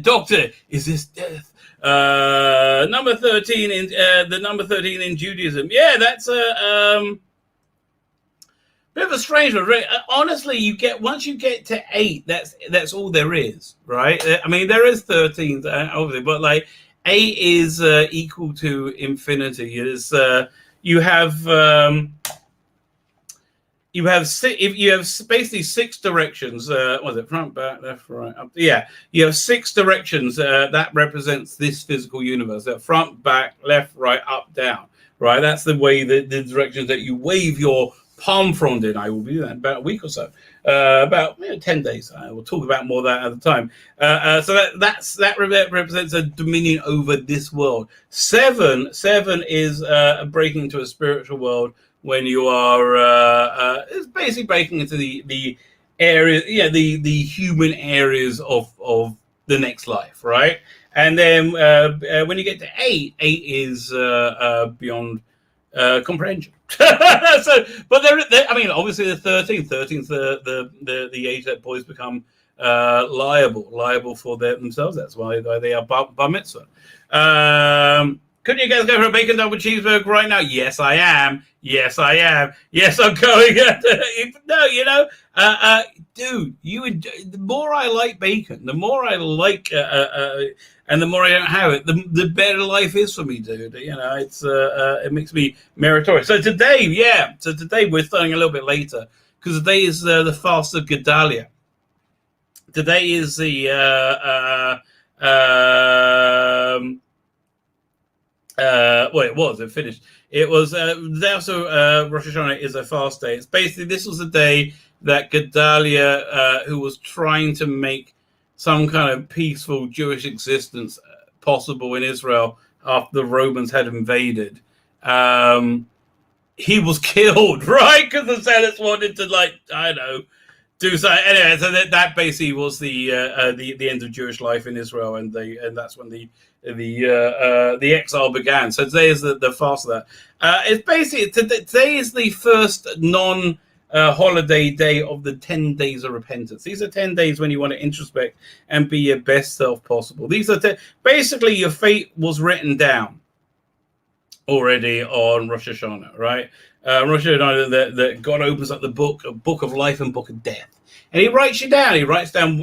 Doctor, is this death? Number 13 in the number 13 in Judaism. Yeah, that's bit of a strange one. Honestly, once you get to 8, that's all there is, right? I mean, there is 13, obviously, but like 8 is equal to infinity. It is you have basically 6 directions. Was it front, back, left, right, up? Yeah, you have 6 directions that represents this physical universe. Front, back, left, right, up, down. Right, that's the way the directions that you wave your palm frond in. I will be that in about a week or so, about 10 days. I will talk about more of that at the time. So that represents a dominion over this world. 7 is breaking into a spiritual world when you are it's basically breaking into the areas, the human areas of the next life, right? And then when you get to 8 is beyond comprehension. But I mean, obviously the 13's the age that boys become liable for themselves. That's why they are bar mitzvah. Couldn't you guys go for a bacon double cheeseburger right now? Yes, I am. Yes, I'm going. No, dude, the more I like bacon, the more I like, and the more I don't have it, the better life is for me, dude. It's it makes me meritorious. So today we're starting a little bit later because today is the fast of Gedalia. Today is the it was. It finished. It was. Also, Rosh Hashanah is a fast day. It's basically this was the day that Gedalia, who was trying to make some kind of peaceful Jewish existence possible in Israel after the Romans had invaded, he was killed, right? Because the Zealots wanted to, do something. Anyway, so that basically was the end of Jewish life in Israel, and that's when the exile began. So today is the fast of that. It's basically today is the first holiday day of the 10 days of repentance. These are 10 days when you want to introspect and be your best self possible. These are basically your fate was written down already on Rosh Hashanah, right? Rosh Hashanah, that God opens up the book, a book of life and book of death. And he writes you down. He writes down,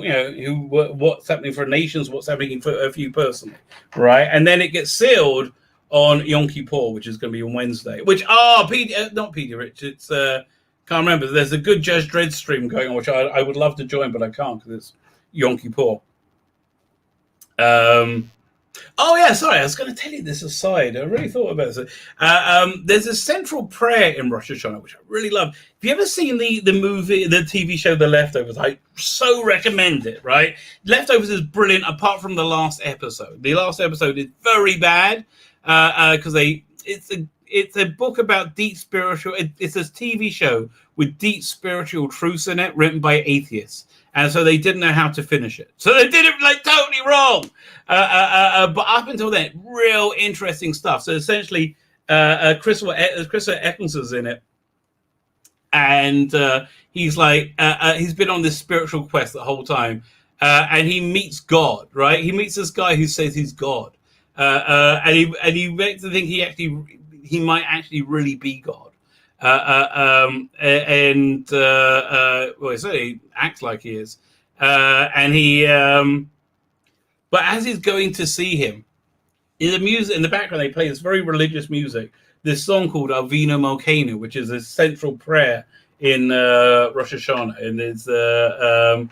what's happening for nations, what's happening for you personally, right? And then it gets sealed on Yom Kippur, which is going to be on Wednesday. Which not PD Rich. It's can't remember. There's a good Judge Dredd stream going on, which I would love to join, but I can't because it's Yom Kippur. Oh yeah, sorry. I was going to tell you this aside. I really thought about this. There's a central prayer in Rosh Hashanah, which I really love. Have you ever seen the movie, the TV show, The Leftovers? I so recommend it. Right, Leftovers is brilliant. Apart from the last episode, the last episode is very bad because it's a book about deep spiritual. It's a TV show with deep spiritual truths in it, written by atheists. And so they didn't know how to finish it. So they did it like totally wrong. But up until then, real interesting stuff. So essentially, Chris Eccleston's in it. And he's like, he's been on this spiritual quest the whole time. And he meets God, right? He meets this guy who says he's God. And he makes the think he might actually really be God. Well, he certainly acts like he is, and he. But as he's going to see him, in the music in the background, they play this very religious music. This song called Avinu Malkeinu, which is a central prayer in Rosh Hashanah, and it's and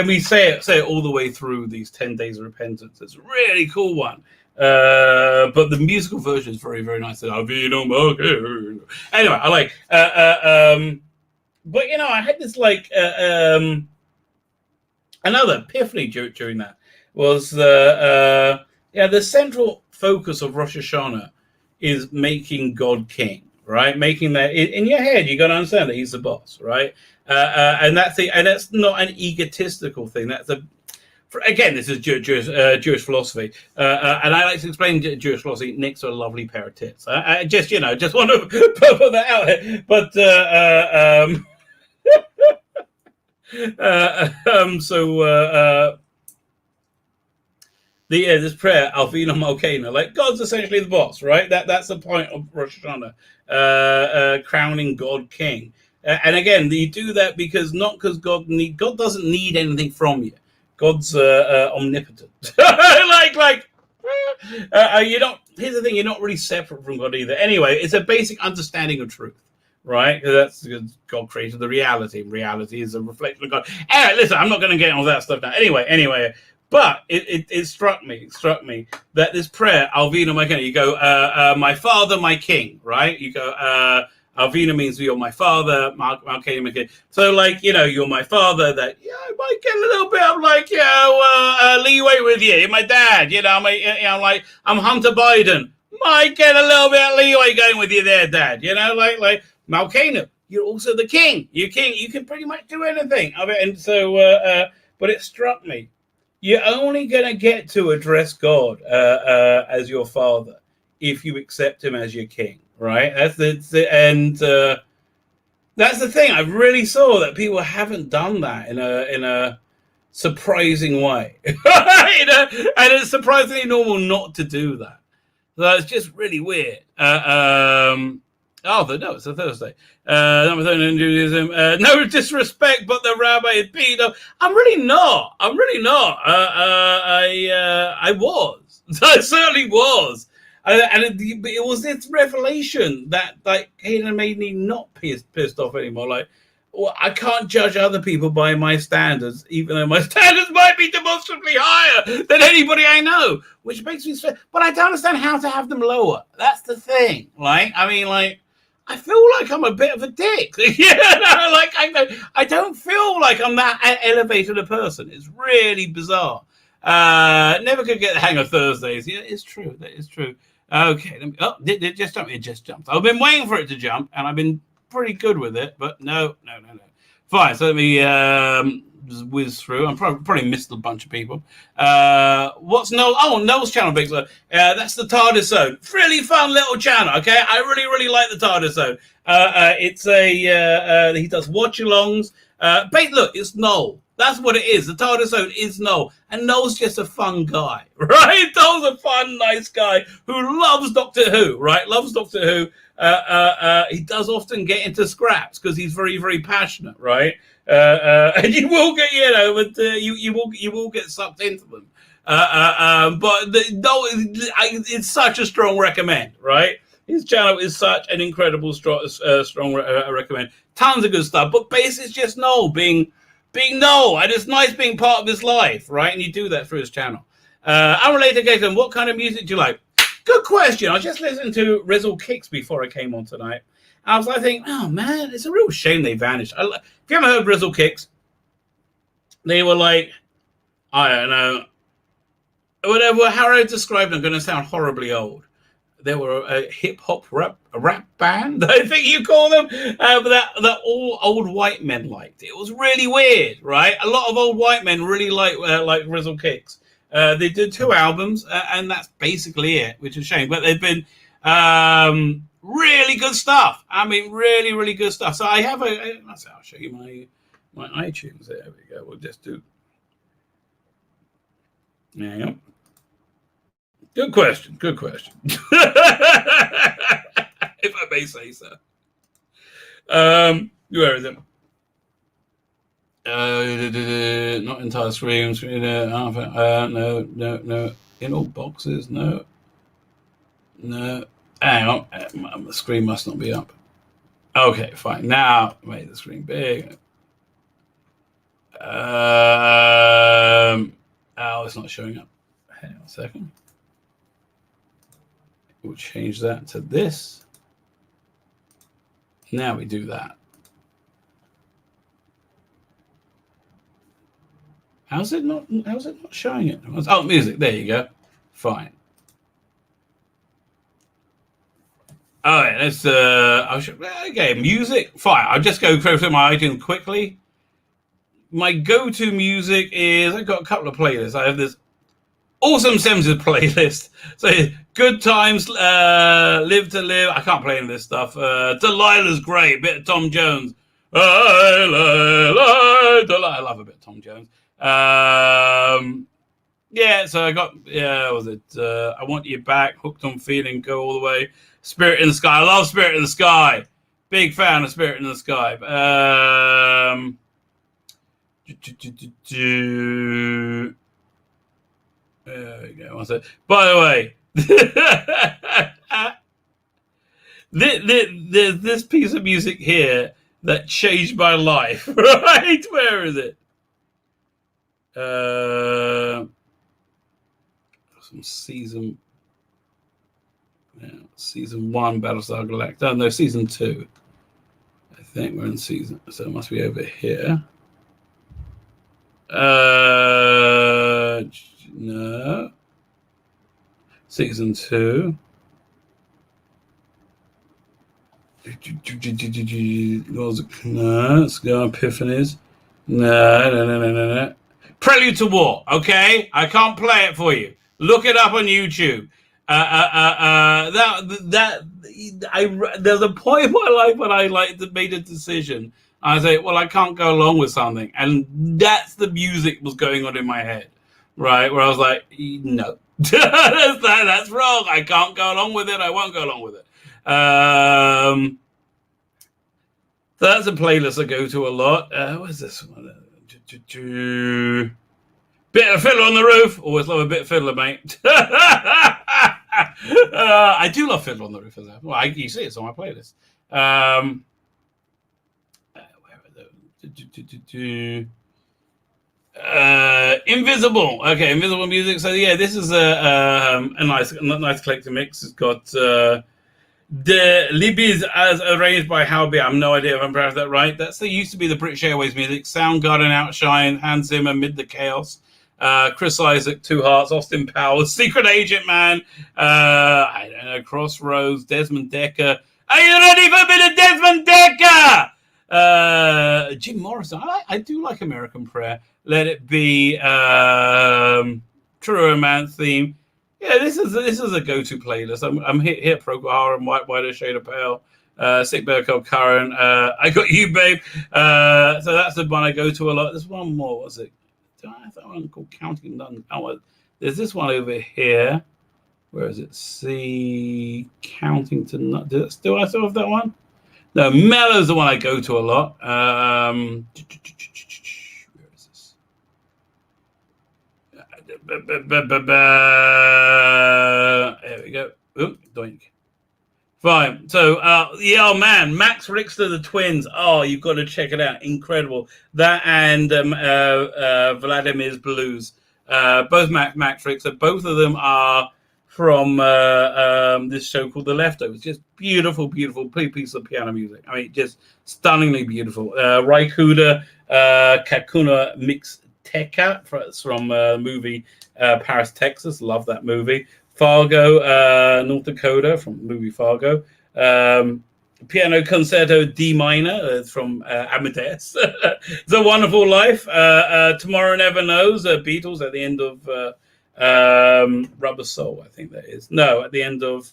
we say it all the way through these 10 days of repentance. It's a really cool one. But the musical version is very, very nice. Anyway, I like. But I had this like another epiphany during that was the central focus of Rosh Hashanah is making God king, right? Making that in your head, you got to understand that he's the boss, right? And that's not an egotistical thing. That's again, this is Jewish philosophy, and I like to explain Jewish philosophy. Nick's a lovely pair of tits. I just want to put that out here. But this prayer, Avinu Malkeinu, like God's essentially the boss, right? That's the point of Rosh Hashanah, crowning God king. And again, you do that because God doesn't need anything from you. God's omnipotent. You don't. Here's the thing: you're not really separate from God either. Anyway, it's a basic understanding of truth, right? That's because God created the reality. Reality is a reflection of God. Anyway, listen, I'm not going to get all that stuff now. Anyway, but it struck me that this prayer, Avinu Malkeinu, you go, my Father, my King, right? You go. Avinu means you're my father. Malkeinu. So, you're my father. That I might get a little bit of leeway with you. You're my dad. I'm Hunter Biden. Might get a little bit of leeway going with you there, Dad. Like Malkeinu. You're also the king. You're king. You can pretty much do anything. And so, but it struck me. You're only going to get to address God as your father if you accept him as your king. Right, that's the thing. I really saw that people haven't done that in a surprising way, and it's surprisingly normal not to do that. So it's just really weird. No, it's a Thursday. No disrespect, but the rabbi is beat up. I'm really not. I was. I certainly was. It was this revelation that made me not pissed off anymore. I can't judge other people by my standards, even though my standards might be demonstrably higher than anybody I know, which makes me stress. But I don't understand how to have them lower. That's the thing. I feel like I'm a bit of a dick. I don't feel like I'm that elevated a person. It's really bizarre. Never could get the hang of Thursdays. Yeah, it's true. That is true. Okay. It just jumped. It just jumped. I've been waiting for it to jump, and I've been pretty good with it, but no. Fine. So let me whiz through. I'm probably missed a bunch of people. What's Noel? Oh, Noel's channel, Big Sir. That's the TARDIS Zone. Really fun little channel. Okay, I really like the TARDIS Zone. It's he does watch-alongs. Look, it's Noel. That's what it is. The TARDIS Zone is Noel. And Noel's just a fun guy, right? Noel's a fun, nice guy who loves Doctor Who, right? Loves Doctor Who. he does often get into scraps because he's very, very passionate, right? And you will get, but you will get sucked into them. It's such a strong recommend, right? His channel is such an incredible strong recommend. Tons of good stuff, but basically it's just Noel being Noel, and it's nice being part of his life, right? And you do that through his channel. Unrelated, Gaten, what kind of music do you like? Good question. I was just listening to Rizzle Kicks before I came on tonight. I was like thinking, oh man, it's a real shame they vanished. If you haven't heard Rizzle Kicks, they were like, I don't know, whatever, how I describe them, I'm going to sound horribly old. They were a hip-hop rap band, I think you call them, but that all old white men liked. It was really weird, right? A lot of old white men really like Rizzle Kicks. They did 2 albums, and that's basically it, which is a shame. But they've been really good stuff. I mean, really, really good stuff. So I have I'll show you my iTunes. There we go. We'll just do. There you go. Good question. If I may say so. Where is it? Not entire screens. No. In all boxes. No. Hang on. The screen must not be up. Okay, fine. Now make the screen big. It's not showing up. Hang on a second. We'll change that to this. Now we do that. How's it not showing it? Oh, music. There you go. Fine. All right, let's okay, music. Fine. I'll just go through my iTunes quickly. My go-to music is, I've got a couple of playlists. I have this awesome Simpsons playlist. So Good Times, Live to Live. I can't play any of this stuff. Delilah's great. Bit of Tom Jones. I love a bit of Tom Jones. So I got, was it? I Want You Back, Hooked on Feeling, Go All the Way. Spirit in the Sky. I love Spirit in the Sky. Big fan of Spirit in the Sky. There we go. By the way, there's this piece of music here that changed my life. Right? Where is it? Some season 1 Battlestar Galactica. Oh, no, season 2. I think we're in season, so it must be over here. No. Season 2. No, it's got Epiphanies. No. Prelude to War, okay? I can't play it for you. Look it up on YouTube. There's a point in my life when I made a decision. I say, well, I can't go along with something, and that's the music was going on in my head, right? Where I was like, no, that's wrong. I can't go along with it. I won't go along with it. So that's a playlist I go to a lot. What's this one? Bit of Fiddler on the Roof. Always love a bit of Fiddler, mate. I do love Fiddler on the Roof. Well, you see it's on my playlist. Where are they? Invisible. Okay, Invisible music. So yeah, this is a nice collector mix. It's got the Libby's as arranged by Halby. I have no idea if I'm pronouncing that right. That used to be the British Airways music. Soundgarden, Outshine, Hans Zimmer, Mid the Chaos, Chris Isaac, Two Hearts, Austin Powers, Secret Agent Man, I don't know, Crossroads, Desmond Decker. Are you ready for a bit of Desmond Decker? Jim Morrison. I do like American Prayer. Let It Be. True Romance Theme. Yeah, this is a go-to playlist. I'm here Procol and Whiter Shade of Pale, Sick Bear Cold Current. I Got You, Babe. So that's the one I go to a lot. There's one more. What's it? Do I have that one called Counting Done? Oh, there's this one over here, Where is it? C counting to not. Do I still have that one? No, Mellow's the one I go to a lot. Where is this? There we go. Oop, doink. Fine. So, man, Max Richter, the twins. Oh, you've got to check it out. Incredible. That and Vladimir's Blues. Both Max Richter. Both of them are from this show called The Leftovers. Just beautiful, beautiful piece of piano music. I mean, just stunningly beautiful. Raikuda Kakuna Mixteca from the movie Paris, Texas. Love that movie. Fargo, North Dakota from the movie Fargo. Piano Concerto D minor from Amadeus. It's a Wonderful Life. Tomorrow Never Knows. Beatles at the end of Rubber Soul, I think that is. No, at the end of.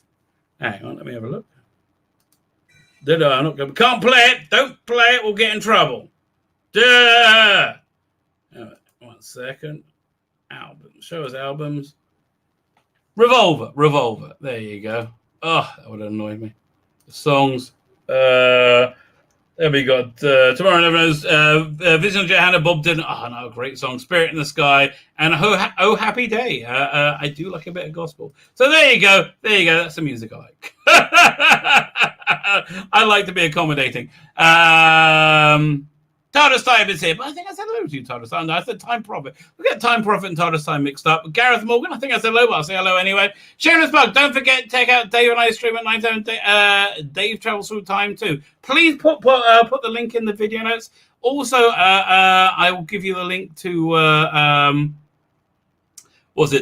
Hang on, let me have a look. No, I'm not going. Can't play it. Don't play it. We'll get in trouble. Duh! Right, 1 second. Albums. Show us albums. Revolver. There you go. Oh, that would have annoyed me. The songs. There we got Tomorrow Never Knows. Vision of Johanna, Bob Dylan. Oh no, great song. Spirit in the Sky and Oh Happy Day. I do like a bit of gospel. So there you go. That's the music I like. I like to be accommodating. TARDIS Time is here, but I think I said hello to you, TARDIS Time. No, I said Time Prophet. We get Time Prophet and TARDIS Time mixed up. Gareth Morgan, I think I said hello, but I'll say hello anyway. Shameless Bug, don't forget, check out Dave and I stream at 9 7. Dave travels through time too. Please put the link in the video notes. Also, I will give you the link to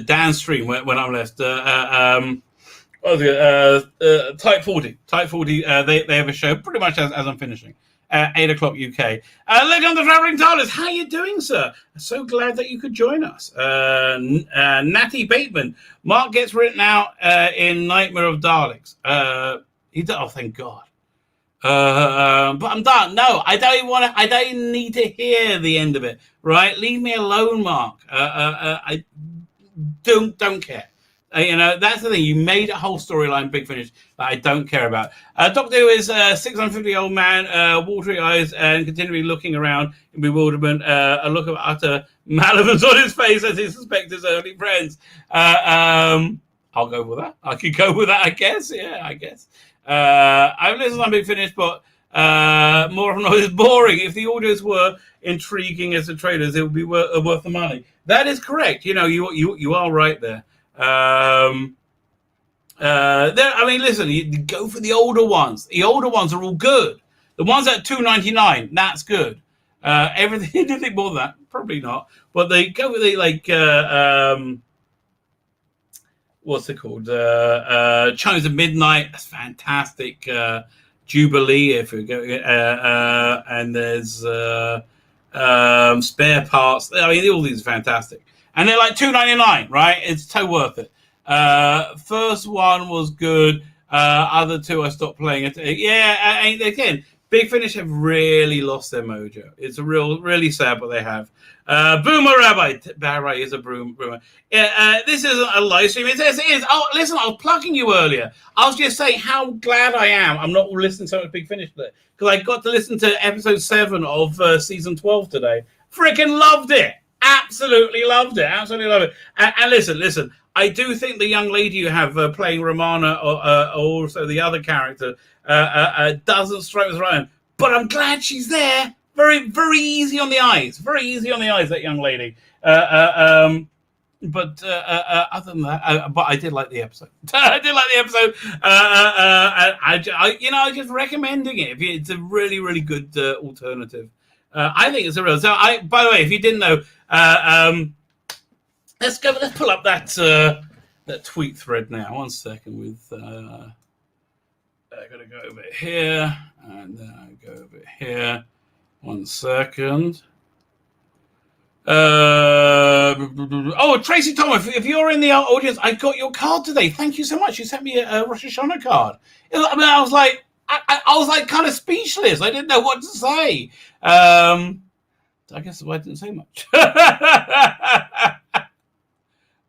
Dan's stream when I'm left. Type 40. They have a show pretty much as I'm finishing. 8 o'clock UK. Legend of the Traveling TARDIS, how are you doing, sir? So glad that you could join us. Natty Bateman, Mark gets written out in Nightmare of Daleks. He does. Oh, thank God. But I'm done. No, I don't need to hear the end of it. Right? Leave me alone, Mark. I don't care. That's the thing. You made a whole storyline, Big Finish, that I don't care about. Doctor Who is a 650-year-old man, watery eyes, and continually looking around in bewilderment. A look of utter malevolence on his face as he suspects his early friends. I'll go with that. I could go with that, I guess. Yeah, I guess. I've listened on Big Finish, but more often it's boring. If the audios were intriguing as the trailers, it would be worth the money. That is correct. You are right there. Listen, you go for the older ones. The older ones are all good. The ones at $2.99, that's good. Anything more than that, probably not. But they go with what's it called? Chimes of Midnight. That's fantastic. Jubilee, if you go, and there's Spare Parts. I mean, all these are fantastic. And they're like $2.99, right? It's so worth it. First one was good. Other two, I stopped playing it. Yeah, again, Big Finish have really lost their mojo. It's really sad what they have. Boomer Rabbi. Rabbi is a boomer. This isn't a live stream. It is. Oh, listen, I was plugging you earlier. I was just saying how glad I am I'm not listening to so much Big Finish today. Because I got to listen to episode 7 of season 12 today. Freaking loved it. Absolutely loved it. And listen. I do think the young lady you have playing Romana, or also the other character, doesn't strike us right. But I'm glad she's there. Very, very easy on the eyes. That young lady. But other than that, but I did like the episode. I just recommending it. It's a really, really good alternative. I think it's a real. So, by the way, if you didn't know, let's pull up that tweet thread now. 1 second. With I gotta go over here, and then I go over here. 1 second. Tracy Thomas, if you're in the audience, I got your card today. Thank you so much. You sent me a Rosh Hashanah card. I was like. I was like kind of speechless. I didn't know what to say. I guess I didn't say much.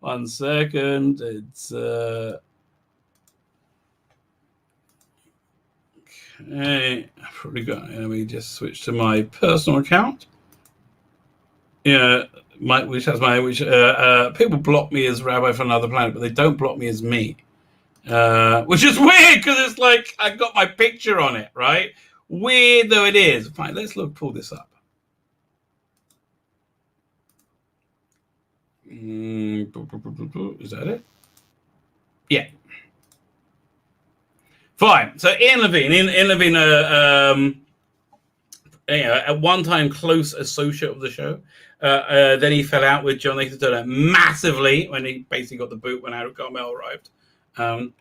1 second. It's okay. I've probably got. Let me just switch to my personal account. Yeah, which people block me as Rabbi from Another Planet, but they don't block me as me, which is weird because it's like I got my picture on it, right? Weird though it is. Fine, let's pull this up. Is that it? Yeah. Fine. So Ian Levine, at one time close associate of the show. Then he fell out with John Nathan Turner massively when he basically got the boot when Eric Carmel arrived. Actually,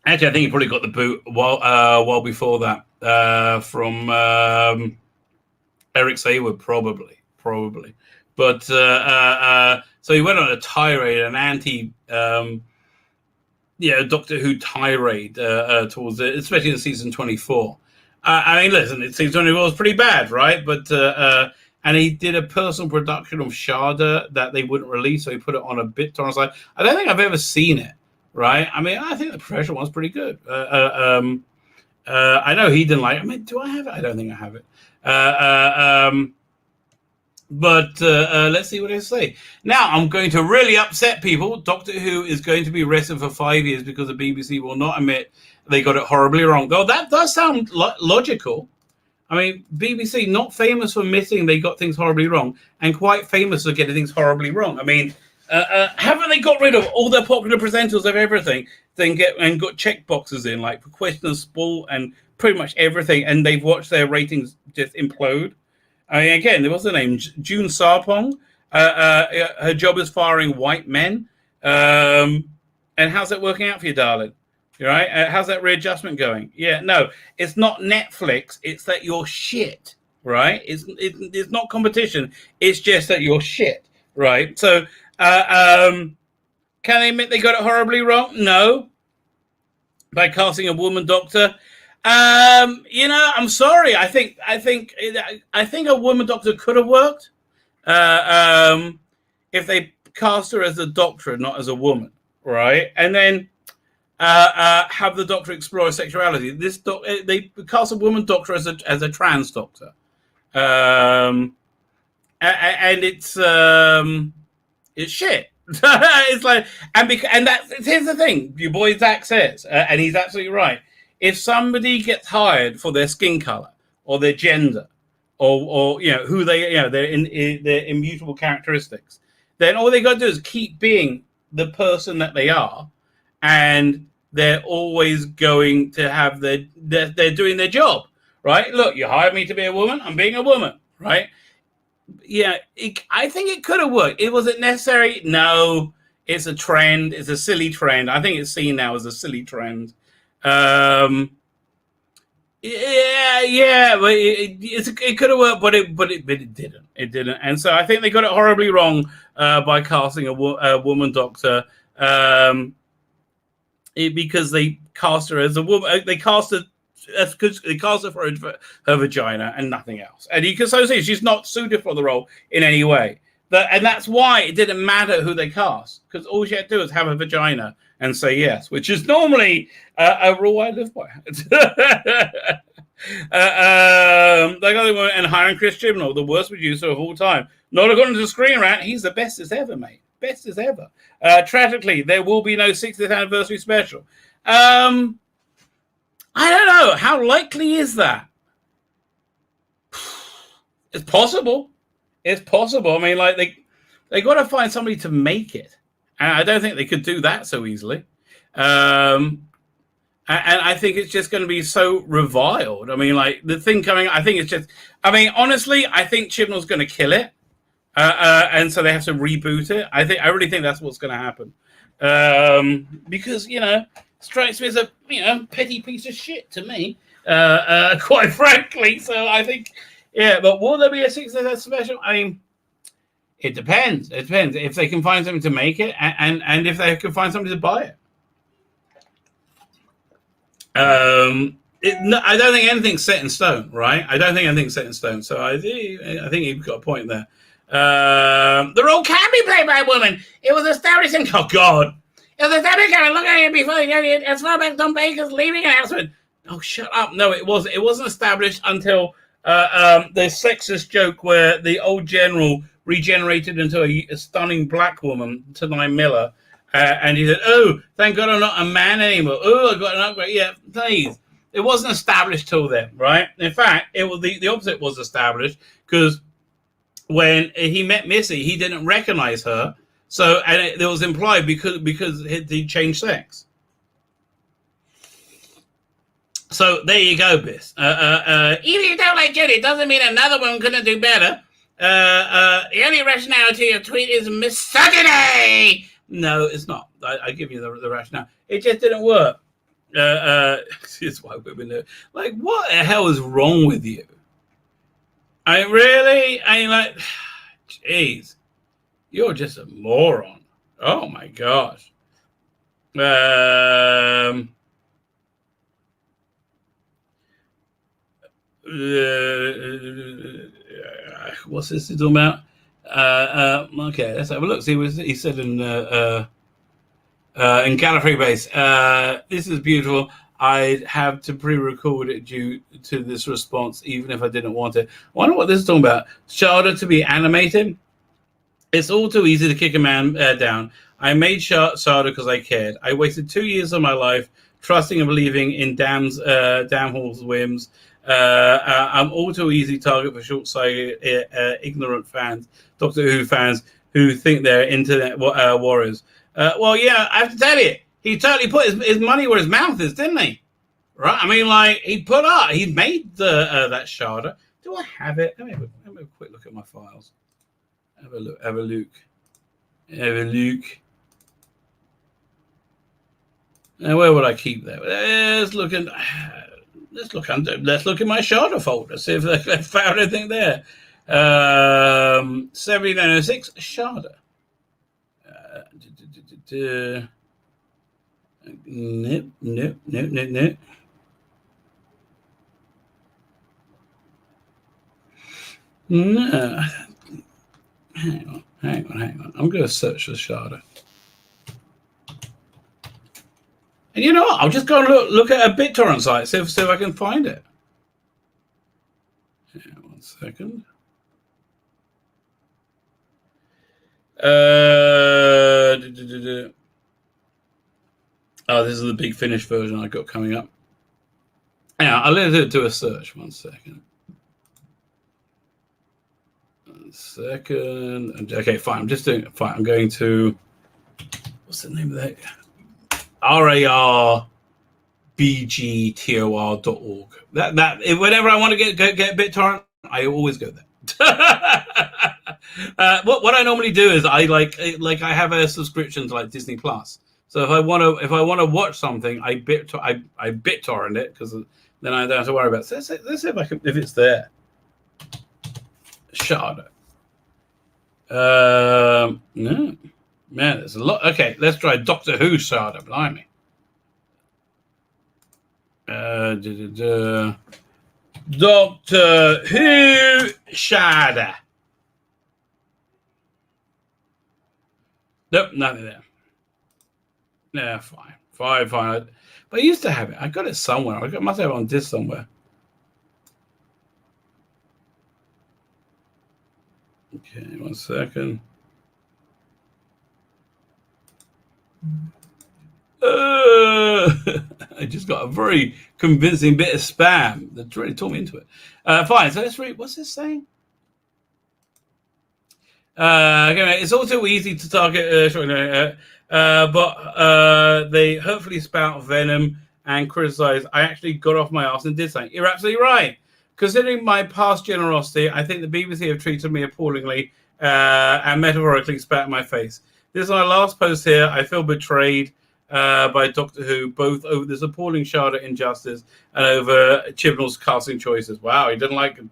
I think he probably got the boot while before that from Eric Saywood, probably. But so he went on a tirade, an anti, Doctor Who tirade towards it, especially in season 24. I mean, listen, season 24 was pretty bad, right? But and he did a personal production of Sharda that they wouldn't release, so he put it on a BitTorrent site. I don't think I've ever seen it, right? I mean, I think the professional one's pretty good. I know he didn't like it. I mean, do I have it? I don't think I have it. But let's see what they say. Now, I'm going to really upset people. Doctor Who is going to be arrested for 5 years because the BBC will not admit they got it horribly wrong. Though that does sound logical. I mean, BBC, not famous for admitting they got things horribly wrong, and quite famous for getting things horribly wrong. I mean, haven't they got rid of all their popular presenters of everything, and got check boxes in, like for question of sport and pretty much everything, and they've watched their ratings just implode? I mean, again, there was the name June Sarpong. Her job is firing white men. And how's that working out for you, darling? Right? How's that readjustment going? Yeah, no, it's not Netflix. It's that you're shit, right? It's not competition. It's just that you're shit, right? So, can they admit they got it horribly wrong? No. By casting a woman doctor. I'm sorry. I think a woman doctor could have worked if they cast her as a doctor, not as a woman, right? And then have the doctor explore her sexuality. They cast a woman doctor as a trans doctor, and it's shit. It's like and here's the thing. Your boy Zach says, and he's absolutely right. If somebody gets hired for their skin color or their gender or who they their immutable characteristics, then all they got to do is keep being the person that they are, and they're always going to have they're doing their job, right? Look, you hired me to be a woman. I'm being a woman, right? Yeah, I think it could have worked. Was it necessary? No, it's a trend. It's a silly trend. I think it's seen now as a silly trend. But it could have worked, but it didn't. It didn't, and so I think they got it horribly wrong by casting a woman doctor, because they cast her as a woman. They cast her for her vagina and nothing else, and you can so see she's not suited for the role in any way. And that's why it didn't matter who they cast, because all she had to do is have a vagina and say yes, which is normally a rule I live by. And hiring Chris Chibnall, the worst producer of all time. Not according to the Screen Rant, he's the best as ever, mate. Best as ever. Tragically, there will be no 60th anniversary special. I don't know. How likely is that? It's possible. It's possible. I mean, like they got to find somebody to make it, and I don't think they could do that so easily. And I think it's just going to be so reviled. I mean, like the thing coming, I think it's just. I mean, honestly, I think Chibnall's going to kill it, and so they have to reboot it. I really think that's what's going to happen, because strikes me as a petty piece of shit to me, quite frankly. So I think. Yeah, but will there be a 60th special? I mean, it depends. It depends if they can find something to make it, and if they can find somebody to buy it. I don't think anything's set in stone, right? I don't think anything's set in stone. So I think you've got a point there. The role can be played by a woman. It was established in... Oh, God. It was established... Look at it before as far back Tom Baker's leaving announcement. Oh, shut up. No, it wasn't established until the sexist joke where the old general regenerated into a stunning black woman, Tanai Miller, and he said, "Oh, thank God I'm not a man anymore. Oh, I got an upgrade." Yeah, please. It wasn't established till then, right? In fact, it was the opposite was established, because when he met Missy, he didn't recognize her. So, and it was implied because he changed sex. So there you go, Biss. Even if you don't like Jodie, it doesn't mean another one couldn't do better. The only rationale to your tweet is misogyny. No, it's not. I give you the rationale. It just didn't work. It's why women do. Like, what the hell is wrong with you? I like, jeez, you're just a moron. Oh my gosh. What's this talking about? Okay, let's have a look. See what he said in Gallifrey Base. This is beautiful. I'd have to pre-record it due to this response, even if I didn't want it. I wonder what this is talking about. Sharda to be animated? It's all too easy to kick a man down. I made Sharda because I cared. I wasted 2 years of my life trusting and believing in Damhall's whims. I'm all too easy target for short-sighted, ignorant fans, Doctor Who fans who think they're internet warriors. Well, yeah, I have to tell you, he totally put his money where his mouth is, didn't he? Right? I mean, like, he made that Sharda. Do I have it? Let me have a quick look at my files. Have a look. Now, where would I keep that? Let's look in my Sharda folder. See if I found anything there. 7906 Sharda. Nope. No. Hang on. I'm going to search for Sharda. And you know what? I'll just go and look at a BitTorrent site, see if I can find it. Yeah, 1 second. Oh, this is the Big Finish version I got coming up. Yeah, I'll let it do a search. 1 second. 1 second. Okay, fine. I'm just doing it. Fine. I'm going to. What's the name of that? RARBGTOR.org. That whenever I want to get BitTorrent, I always go there. What I normally do is I have a subscription to like Disney Plus. So if I want to watch something, I BitTorrent it, because then I don't have to worry about it. So let's see if it's there. Sharda. No. Man, there's a lot. Okay, let's try Doctor Who Sharda. Blimey. Doctor Who Sharda. Nope, nothing there. Yeah, fine. But I used to have it. I got it somewhere. I must have it on disc somewhere. Okay, 1 second. I just got a very convincing bit of spam that really tore me into it. Fine, so let's read. What's this saying? Okay, it's also easy to target, but they hopefully spout venom and criticize. I actually got off my ass and did something. You're absolutely right. Considering my past generosity, I think the BBC have treated me appallingly and metaphorically spat in my face. This is my last post here. I feel betrayed by Doctor Who, both over this appalling Sharda injustice and over Chibnall's casting choices. Wow, he didn't like a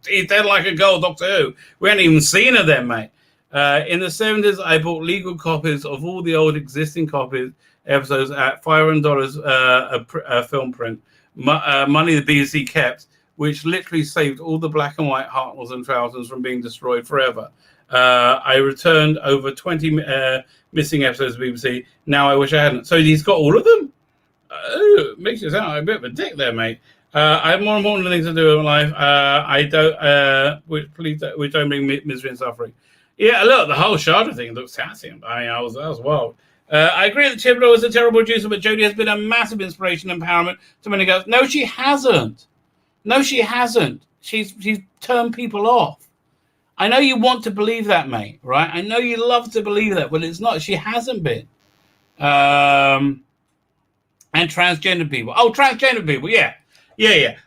girl, Doctor Who. We hadn't even seen her then, mate. In the 70s, I bought legal copies of all the old existing episodes at $500 a film print. Money the BBC kept, which literally saved all the black and white Hartnells and Trousers from being destroyed forever. I returned over 20 missing episodes of BBC. Now I wish I hadn't. So he's got all of them? Makes you sound like a bit of a dick there, mate. I have more important things to do in my life. I don't, which don't bring misery and suffering. Yeah, look, the whole Sharda thing looks sassy. I mean, that was wild. I agree that Chibnall was a terrible producer, but Jodie has been a massive inspiration and empowerment to many girls. No, she hasn't. No, she hasn't. She's turned people off. I know you want to believe that, mate, right? I know you love to believe that, but it's not. She hasn't been. And transgender people. Oh, transgender people, yeah.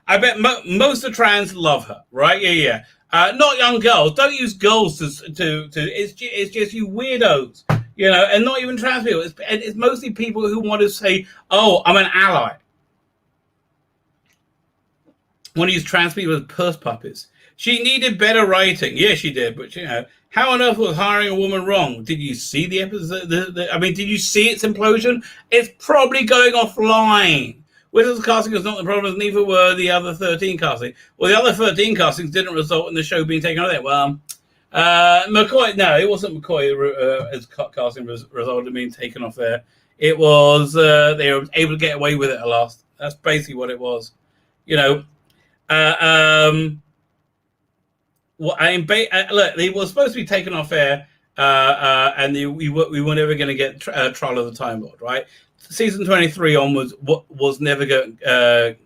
I bet most of trans love her, right? Yeah. Not young girls. Don't use girls to it's just you weirdos, you know, and not even trans people. It's mostly people who want to say, oh, I'm an ally. Want to use trans people as purse puppies. She needed better writing. Yeah, she did. But, you know, how on earth was hiring a woman wrong? Did you see the episode? Did you see its implosion? It's probably going offline. Whittle's casting was not the problem, neither were the other 13 casting. Well, the other 13 castings didn't result in the show being taken out of there. Well, McCoy, no, it wasn't McCoy as casting resulted in being taken off there. It was they were able to get away with it at last. That's basically what it was. You know, look, they were supposed to be taken off air, and we were never going to get Trial of the Time Lord, right? Season 23 onwards was never going to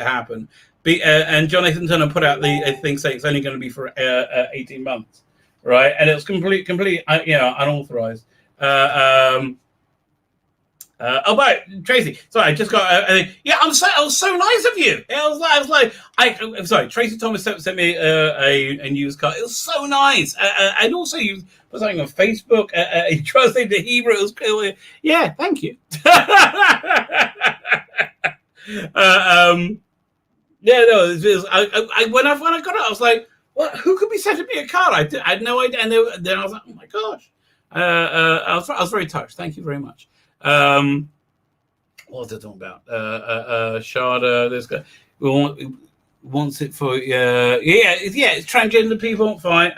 happen. And Jonathan Turner put out the thing saying it's only going to be for 18 months, right? And it was completely unauthorized. But Tracy, sorry, I just got. I was so nice of you. I'm sorry. Tracy Thomas sent me a news card. It was so nice, and also you put something on Facebook. You translated to Hebrew. It was cool. Yeah, thank you. When I got it, I was like, "What? Who could be sending me a card?" I had no idea, and then I was like, "Oh my gosh!" I was very touched. Thank you very much. What was I talking about? Sharda, this guy wants it for it's transgender people, fine.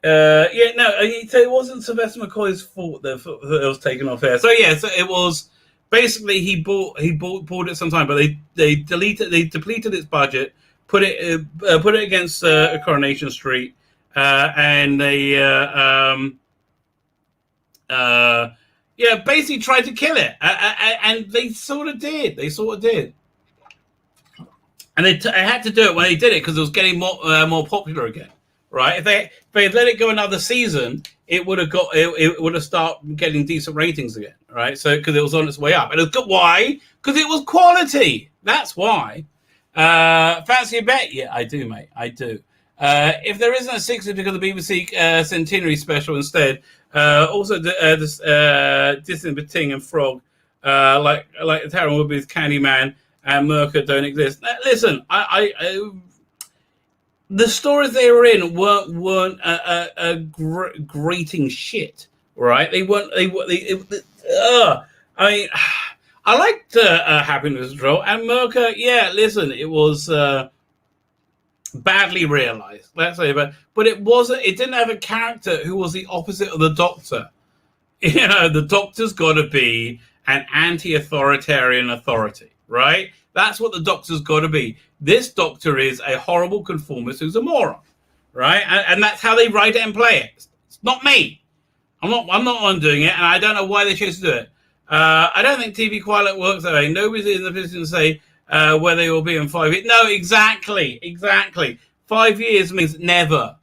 So it wasn't Sylvester McCoy's fault that it was taken off air. So it was basically he bought it sometime, but they depleted its budget, put it against Coronation Street, and they basically tried to kill it, and they sort of did. And they had to do it when they did it because it was getting more popular again, right? If they had let it go another season, it would have started getting decent ratings again, right? So because it was on its way up, and it was good. Why? Because it was quality. That's why. Fancy a bet? Yeah, I do, mate. I do. If there isn't a 60th because of the BBC Centenary special instead. Also, Disney Ting and Frog, like Taron Woodby's Candyman and Merca don't exist. Listen, the stories they were in weren't grating shit, right? They weren't. I liked Happiness Control and Merca. Yeah, listen, it was badly realized, let's say, but it wasn't. It didn't have a character who was the opposite of the Doctor. You know, the Doctor's got to be an anti-authoritarian authority, right? That's what the Doctor's got to be. This Doctor is a horrible conformist who's a moron, right? And that's how they write it and play it. It's not me. I'm not on doing it, and I don't know why they chose to do it. I don't think TV Twilight works that way. Nobody's in the position to say where they will be in 5 years. No, exactly. 5 years means never.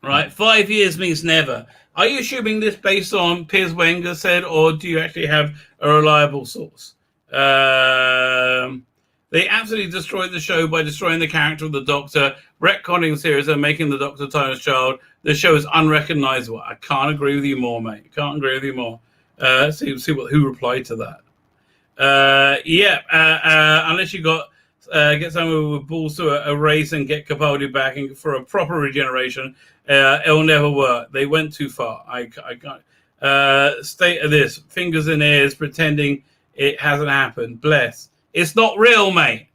Right? 5 years means never. Are you assuming this based on Piers Wenger said, or do you actually have a reliable source? They absolutely destroyed the show by destroying the character of the Doctor, retconning the series and making the Doctor Timeless Child. The show is unrecognizable. I can't agree with you more, mate. See who replied to that. Unless you get someone with balls to erase and get Capaldi back for a proper regeneration, it'll never work. They went too far. I can't. State of this: fingers in ears, pretending it hasn't happened. Bless. It's not real, mate.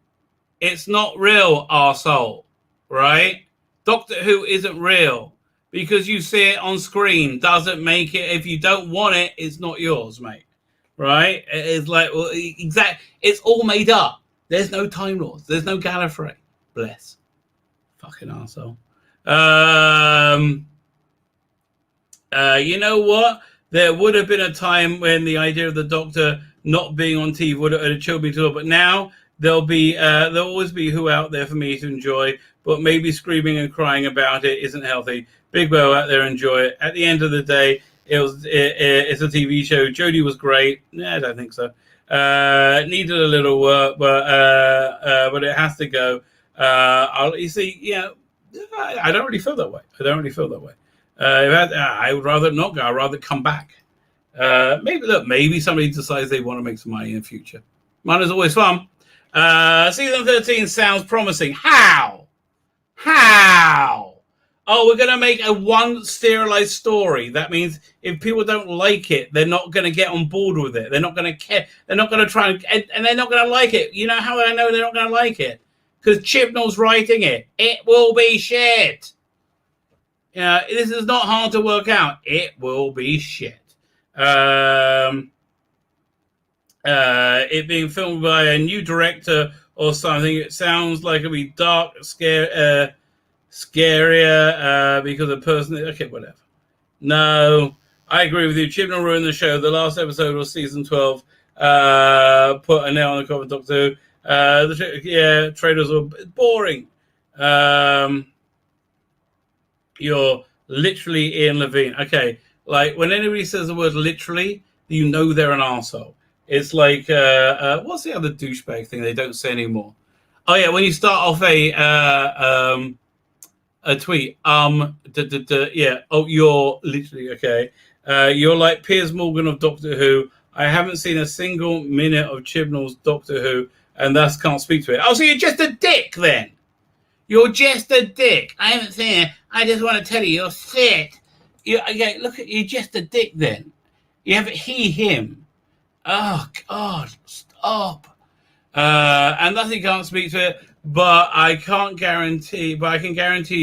It's not real, arsehole. Right? Doctor Who isn't real. Because you see it on screen doesn't make it. If you don't want it, it's not yours, mate. Right? It's like, well, it's all made up. There's no Time Lords. There's no Gallifrey. Bless. Fucking arsehole. You know what? There would have been a time when the idea of the Doctor not being on TV would have chilled me to it, but now there'll always be Who out there for me to enjoy, but maybe screaming and crying about it isn't healthy. Big Bo out there, enjoy it. At the end of the day, it's a TV show. Jodie was great. Nah, I don't think so. Needed a little work, but it has to go. You see, I don't really feel that way. I would rather not go. I'd rather come back. Maybe somebody decides they want to make some money in the future. Mine is always fun. Season 13 sounds promising. How? Oh, we're going to make a one sterilized story. That means if people don't like it, they're not going to get on board with it. They're not going to care. They're not going to try and they're not going to like it. You know how I know they're not going to like it? Because Chibnall's writing it. It will be shit. This is not hard to work out. It will be shit. It being filmed by a new director or something, it sounds like it'll be dark, scarier because the person... Okay, whatever. No, I agree with you. Chibnall ruined the show. The last episode was season 12. Put a nail on the cover of Doctor Who. Trailers were boring. You're literally Ian Levine. Okay, like when anybody says the word literally, you know they're an arsehole. It's like, what's the other douchebag thing they don't say anymore? Oh, yeah, when you start off a tweet, you're literally, okay. You're like Piers Morgan of Doctor Who. I haven't seen a single minute of Chibnall's Doctor Who, and thus can't speak to it. Oh, so you're just a dick, then? You're just a dick. I haven't seen it. I just want to tell you, you're shit. You're just a dick, then. You have he, him. Oh, God, stop. And nothing can't speak to it, but I can guarantee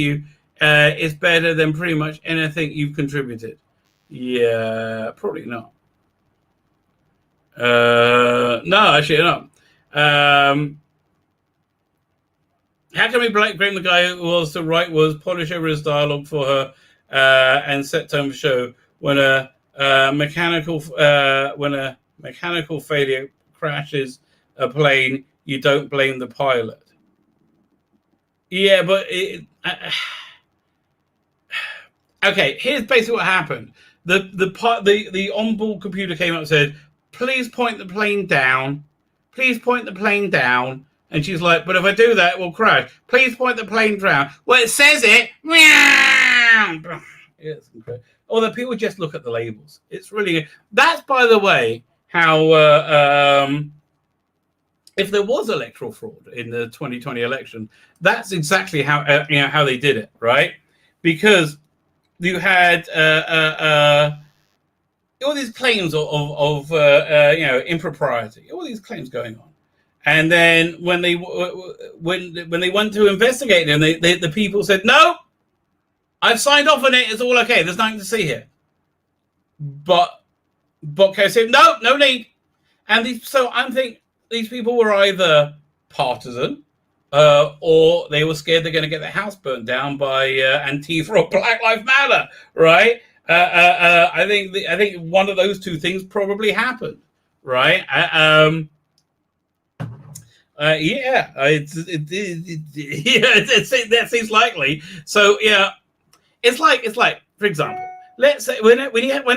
you it's better than pretty much anything you've contributed. Yeah, probably not. No, actually not. How can we blame the guy who was to write was polish over his dialogue for her and set tone for show when a mechanical failure crashes a plane? You don't blame the pilot. Yeah, but okay. Here's basically what happened. The onboard computer came up and said, "Please point the plane down. Please point the plane down." And she's like, "But if I do that, it will crash. Please point the plane down." Well, it says it. It's incredible. Although people just look at the labels. It's really good. That's, by the way, how if there was electoral fraud in the 2020 election, that's exactly how how they did it, right? Because you had all these claims of impropriety, all these claims going on. And then when they went to investigate them, the people said, "No, I've signed off on it. It's all okay. There's nothing to see here." But Botco said, "No need." And so I think these people were either partisan or they were scared they're going to get their house burnt down by Antifa or Black Lives Matter, right? I think one of those two things probably happened, right? That seems likely. So yeah, it's like for example, let's say when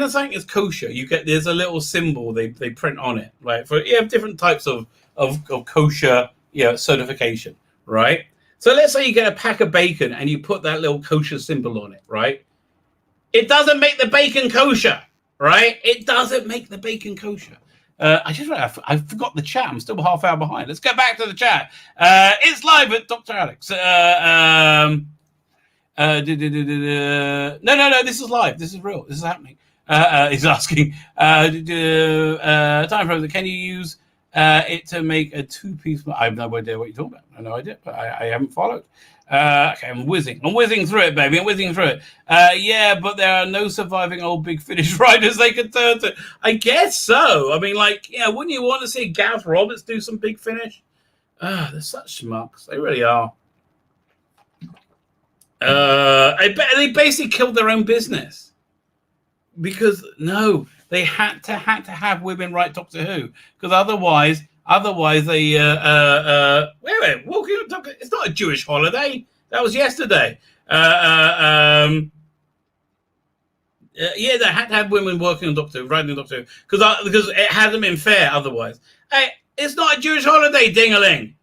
something is kosher, there's a little symbol they print on it, right? You have different types of kosher certification, right? So let's say you get a pack of bacon and you put that little kosher symbol on it, right? It doesn't make the bacon kosher, right? It doesn't make the bacon kosher. I forgot the chat. I'm still half hour behind. Let's get back to the chat. It's live at Dr. Alex. No. This is live. This is real. This is happening. He's asking. Time for can you use it to make a two-piece. I have no idea what you're talking about. I have no idea, but I haven't followed. Okay, I'm whizzing through it, baby. I'm whizzing through it. Yeah, but there are no surviving old Big Finish writers they could turn to. I guess so. I mean, like, wouldn't you want to see Gav Roberts do some Big Finish? They're such schmucks. They really are. They basically killed their own business because they had to have women write Doctor Who, because otherwise they wait, walking on Doctor. It's not a Jewish holiday. That was yesterday. Yeah, they had to have women working on Doctor Who, writing Doctor Who, because it hasn't been fair otherwise. Hey, it's not a Jewish holiday, ding-a-ling.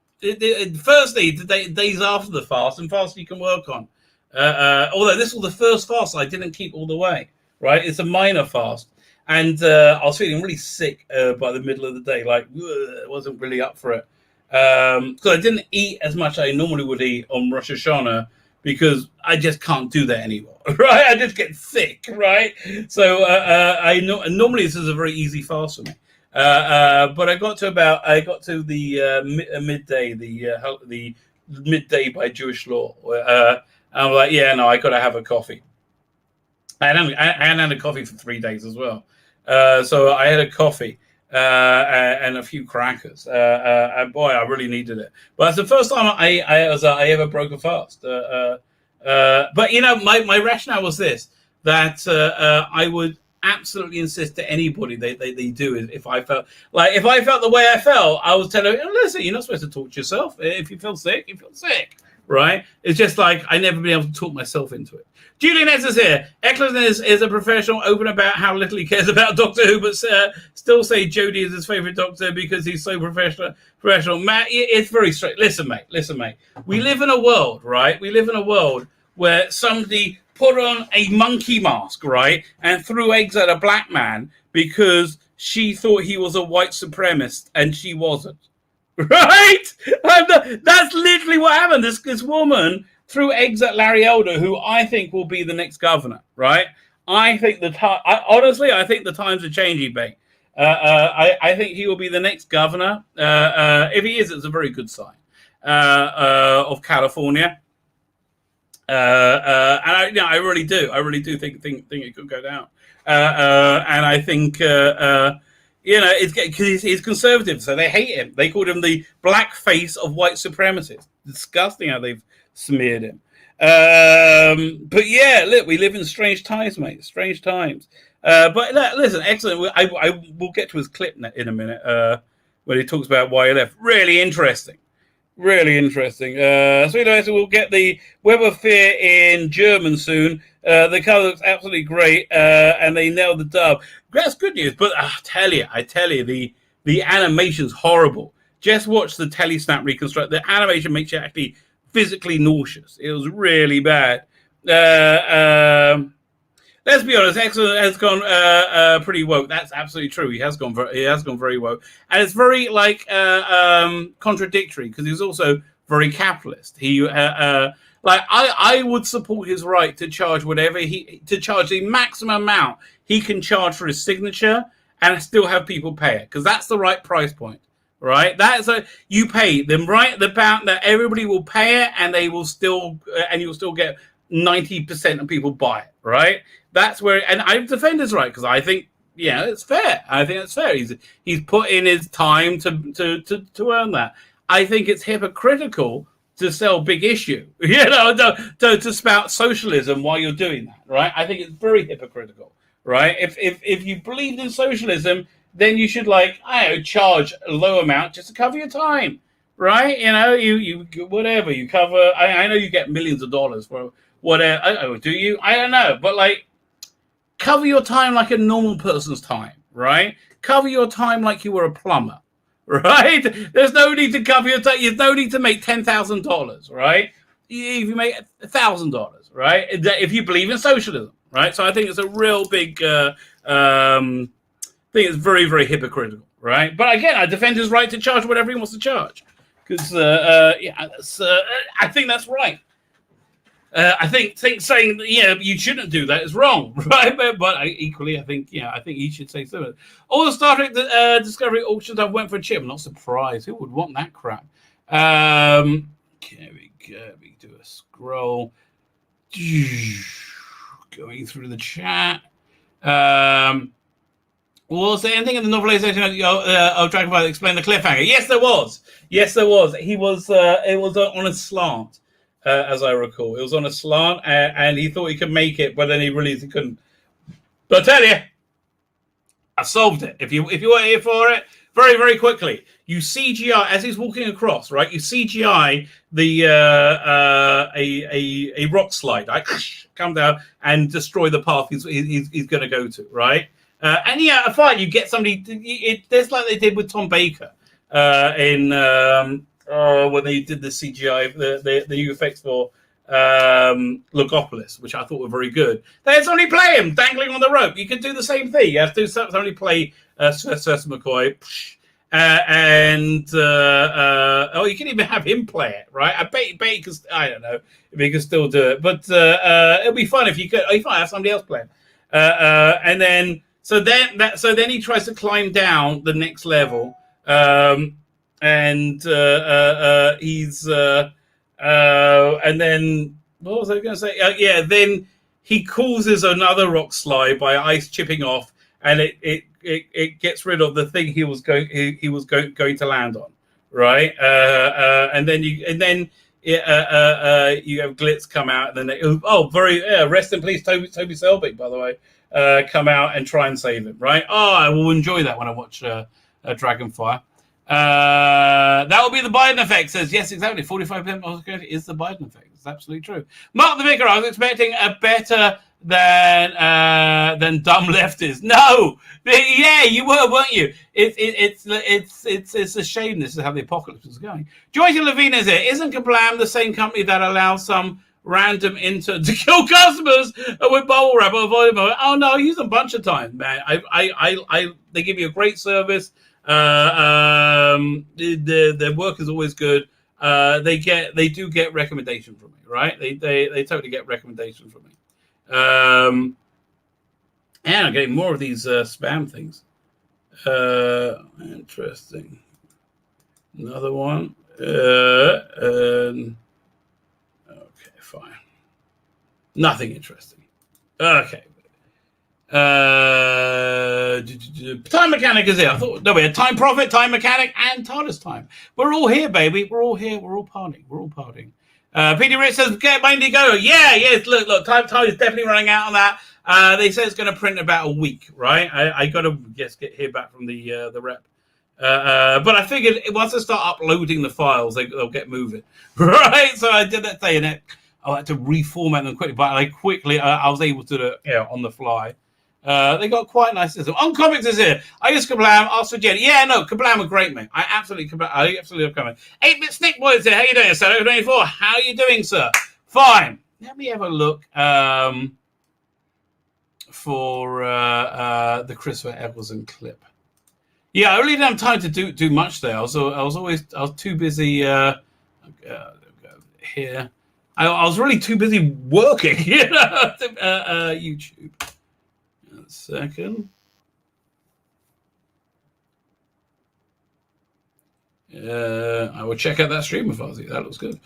Firstly, the days after the fast, and fast you can work on. Although this was the first fast I didn't keep all the way, right? It's a minor fast. And I was feeling really sick by the middle of the day. Like, I wasn't really up for it. So I didn't eat as much as I normally would eat on Rosh Hashanah, because I just can't do that anymore, right? I just get sick, right? So normally this is a very easy fast for me. But I got to the midday, the midday by Jewish law. I'm like, I got to have a coffee. I hadn't had a coffee for 3 days as well. So I had a coffee and a few crackers. And boy, I really needed it. But it's the first time I ever broke a fast. But my rationale was this: that I would absolutely insist to anybody they do it if I felt the way I felt. I was telling them, listen, you're not supposed to talk to yourself. If you feel sick, you feel sick. Right? It's just like I never been able to talk myself into it. Julian S is here. Eklund is a professional, open about how little he cares about Doctor Who, but still say Jodie is his favorite Doctor because he's so professional. Matt, it's very straight. Listen, mate. We live in a world, right? We live in a world where somebody put on a monkey mask, right, and threw eggs at a black man because she thought he was a white supremacist and she wasn't. Right? That's literally what happened. This woman threw eggs at Larry Elder, who I think will be the next governor. Right? I think I think the times are changing, babe. I think he will be the next governor. If he is, it's a very good sign of California. And I really do. I really do think it could go down. And I think. It's because he's conservative, so they hate him. They called him the black face of white supremacists. Disgusting how they've smeared him. But yeah, look, we live in strange times, mate. Strange times. But listen, excellent. I will get to his clip in a minute when he talks about why he left. Really interesting. Really interesting. So we'll get the Web of Fear in German soon. The cover looks absolutely great, and they nailed the dub. That's good news, but I tell you, the animation's horrible. Just watch the Telesnap reconstruct. The animation makes you actually physically nauseous. It was really bad. Let's be honest, Excellent has gone pretty woke. That's absolutely true. He has gone very woke, and it's very contradictory because he's also very capitalist. He I would support his right to charge charge the maximum amount he can charge for his signature and still have people pay it, because that's the right price point, right? That's you pay them right the amount that everybody will pay it, and they will still and you'll still get 90% of people buy it, right? That's where, and I defend his right because I think, it's fair. I think it's fair. He's put in his time to earn that. I think it's hypocritical to sell Big Issue, to spout socialism while you're doing that, right? I think it's very hypocritical, right? If you believed in socialism, then you should charge a low amount just to cover your time, right? You whatever you cover. I know you get millions of dollars for whatever. Do you? I don't know, but cover your time like a normal person's time, right? Cover your time like you were a plumber, right? There's no need to cover your time. There's no need to make $10,000, right? If you make $1,000, right? If you believe in socialism, right? So I think it's a real big thing. It's very, very hypocritical, right? But again, I defend his right to charge whatever he wants to charge because, I think that's right. I think saying you shouldn't do that is wrong, right? But equally, I think he should say so. All the Star Trek Discovery auctions I went for a chip. I'm not surprised. Who would want that crap? Here we go. We do a scroll. Going through the chat. Was there anything in the novelization of Dragonfly that explained the cliffhanger? Yes, there was. He was. It was on a slant, as I recall. It was on a slant, and he thought he could make it, but then he realized he couldn't. But I tell you, I solved it. If you weren't here for it, very, very quickly, you CGI as he's walking across, right? You CGI the a rock slide, right? Come down and destroy the path he's going to go to, right? And a fight. You get somebody. It's like they did with Tom Baker in when they did the CGI, the new effects for Logopolis, which I thought were very good. They had somebody play him dangling on the rope. You can do the same thing. You have to somebody play Sir McCoy, you can even have him play it, right? I bet he could. I don't know if he can still do it, but it'll be fun if you could. You might have somebody else play it, and then. So then he tries to climb down the next level, and he's and then what was I going to say? Then he causes another rock slide by ice chipping off, and it gets rid of the thing he was going to land on, right? And then you have Glitz come out, and then rest in peace, Toby Selbig, by the way. Come out and try and save him, right? I will enjoy that when I watch Dragonfire. That will be the Biden effect, says. Yes, exactly. 45% is the Biden effect. It's absolutely true. Mark the Vicar, I was expecting a better than dumb leftists. No! Yeah, you were, weren't you? It's a shame this is how the apocalypse is going. Joyce Levine is here. Isn't Kablam the same company that allows some random intern to kill customers with bubble wrap or avoid them? Oh no, I use them a bunch of times, man. They give you a great service. Their work is always good. They do get recommendation from me, right? They totally get recommendation from me. And I'm getting more of these spam things. Interesting. Another one. Fine. Nothing interesting. Okay. Time Mechanic is here. I thought we had Time Prophet, Time Mechanic, and TARDIS Time. We're all here, baby. We're all here. We're all partying. Peter Rich says, "Get my Indigo." Yes. Look. Time is definitely running out on that. They say it's going to print in about a week, right? I got to hear back from the rep. But I figured once I start uploading the files, they'll get moving, right? So I did that day, and I had to reformat them quickly, but I was able to do it on the fly. They got quite nice. On Comics is here. I use Kablam. Ask for Jenny. Yeah, no, Kablam are great, mate. I absolutely love Kablam. 8-Bit Snick Boy is here. How you doing, sir? 24. How you doing, sir? Fine. Let me have a look for the Christopher Eccleston clip. Yeah, I really didn't have time to do much there. I was too busy here. I was really too busy working, YouTube. A second. I will check out that stream of Ozzy. That looks good.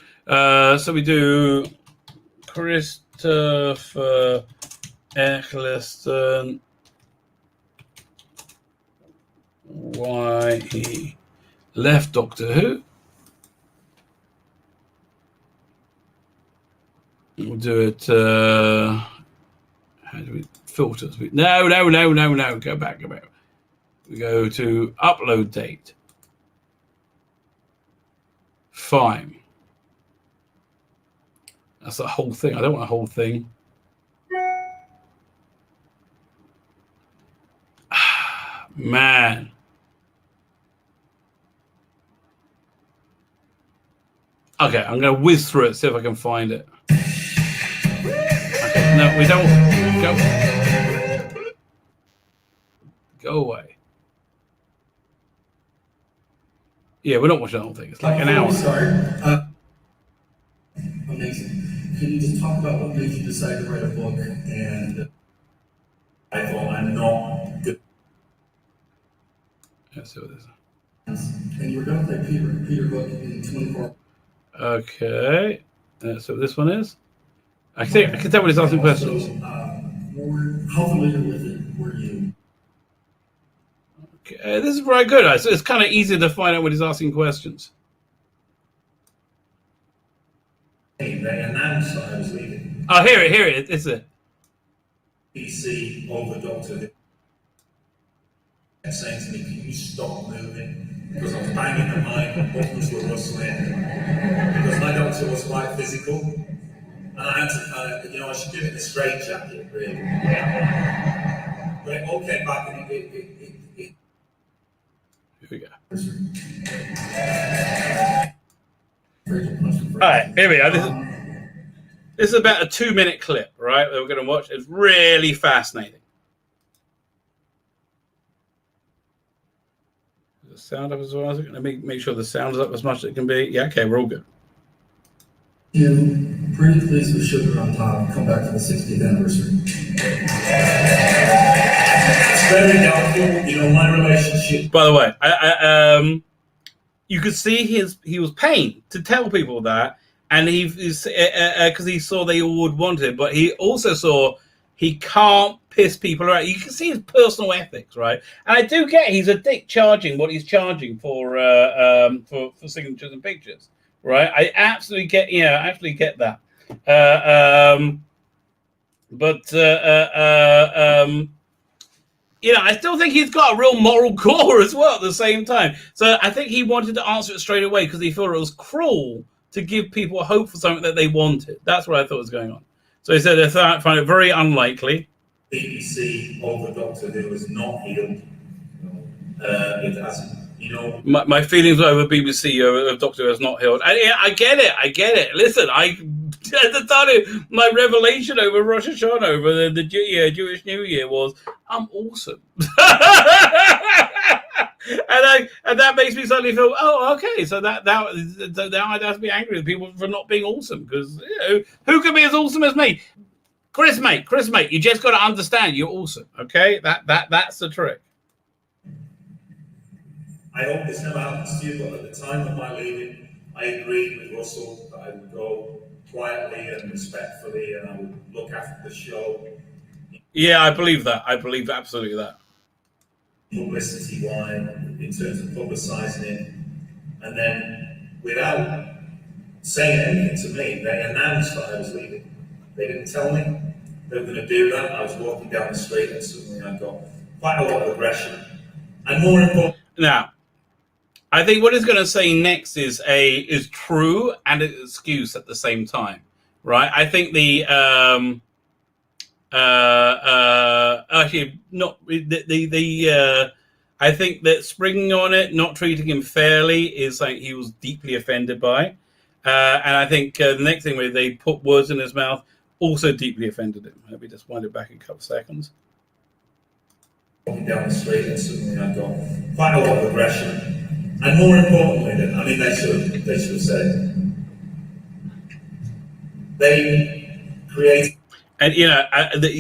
So we do Christopher Eccleston. Why he left Doctor Who. We'll do it. How do we filters? No. Go back. We go to upload date. Fine. That's the whole thing. I don't want a whole thing. Man. Okay, I'm going to whiz through it, see if I can find it. Okay, no, we don't. Go away. Yeah, we're not watching the whole thing. It's like an hour. Amazing. Can you just talk about what made you decide to write a book? And I thought, I'm not good. Let's see what this is. And you were going to play Peter Hook in 24. Okay. So this one is. I can tell what he's asking questions. How familiar with it were you? Okay, this is very good. It's kind of easy to find out when he's asking questions. Hey, they announced that I was leaving. Oh, here it. It's a BBC over Doctor Who saying to me, "Can you stop moving?" Because I was banging the mic, buttons were rustling. Because my doctor was quite physical, and I had to I should give it a straight jacket, really. But it all came back, and it Here we go. All right, here we go. This is about a 2-minute clip, right? That we're going to watch. It's really fascinating. The sound up as well. Let me make sure the sound's up as much as it can be. Yeah, okay, we're all good. You pretty pleased with sugar on top. Come back for the 60th anniversary. It's very doubtful, my relationship. By the way, you could see he was pained to tell people that, and because he saw they all would want it, but he also saw he can't piss people out. You can see his personal ethics, right? And I do get he's a dick charging what he's charging for signatures and pictures, right? I absolutely get that. I still think he's got a real moral core as well at the same time. So I think he wanted to answer it straight away because he thought it was cruel to give people hope for something that they wanted. That's what I thought was going on. So he said, I find it very unlikely. BBC over Doctor Who is not healed. It hasn't. My feelings over BBC over Doctor Who is not healed. I get it. Listen, at the time, my revelation over Rosh Hashanah, over the Jewish New Year was, I'm awesome. and that makes me suddenly feel, oh, okay, so now I'd have to be angry with people for not being awesome, because who can be as awesome as me? Chris, mate, you just got to understand you're awesome, okay? That's the trick. I hope this never happens to you, but at the time of my leaving, I agreed with Russell that I would go quietly and respectfully, and I would look after the show. Yeah, I believe that. I believe absolutely that. Publicity-wise, in terms of publicising it, and then without saying anything to me, they announced that I was leaving. They didn't tell me they were going to do that. I was walking down the street, and suddenly I got quite a lot of aggression, and more important. Now, I think what he's going to say next is true and an excuse at the same time, right? I think I think that springing on it, not treating him fairly, is like he was deeply offended by, and I think the next thing where they put words in his mouth also deeply offended him. Let me just wind it back a couple of seconds. Walking down the street, and suddenly I got quite a lot of aggression. And more importantly, they should have said, they create. And you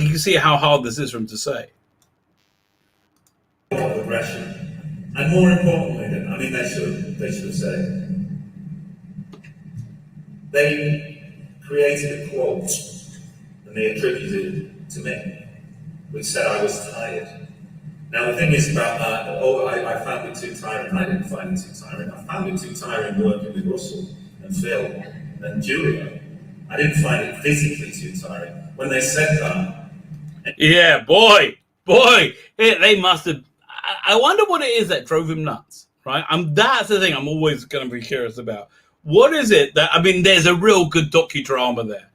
can see how hard this is for him to say. A lot of aggression, and more importantly, they should have said, they created a quote and they attributed it to me, which said I was tired. Now, the thing is about that, I found it too tiring. I didn't find it too tiring. I found it too tiring working with Russell and Phil and Julia. I didn't find it physically too tiring. When they said that... Yeah, boy, they must have... I wonder what it is that drove him nuts, right? That's the thing I'm always going to be curious about. What is it that... there's a real good docudrama there.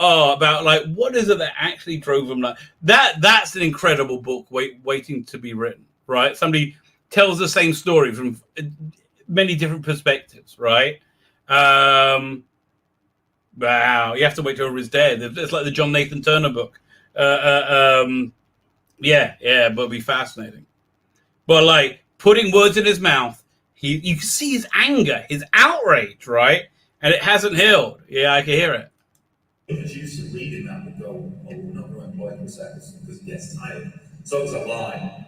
About what is it that actually drove him nuts? That's an incredible book waiting to be written, right? Somebody tells the same story from many different perspectives, right? Wow, you have to wait till he's dead. It's like the John Nathan Turner book. Yeah, but it'll be fascinating. But putting words in his mouth, you can see his anger, his outrage, right? And it hasn't healed. Yeah, I can hear it. The producer reading that would go, oh, we're not going to employ Chris Eccleston because he gets tired. So it was a lie.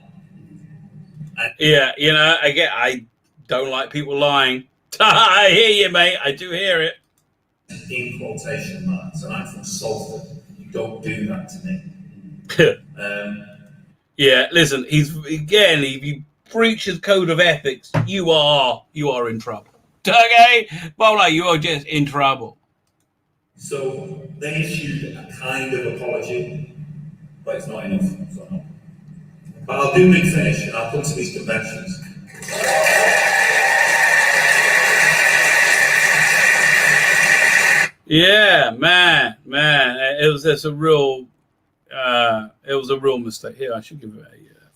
Yeah, I don't like people lying. I hear you, mate. I do hear it. In quotation marks, and I'm from Salford. You don't do that to me. Yeah, listen, if you breach his code of ethics, you are in trouble. Okay? Well, you are just in trouble. So they issued a kind of apology, but it's not enough. So no. But I'll do Big Finish, and I'll come to these conventions. Yeah, man, it was just a real mistake. Here, I should give it a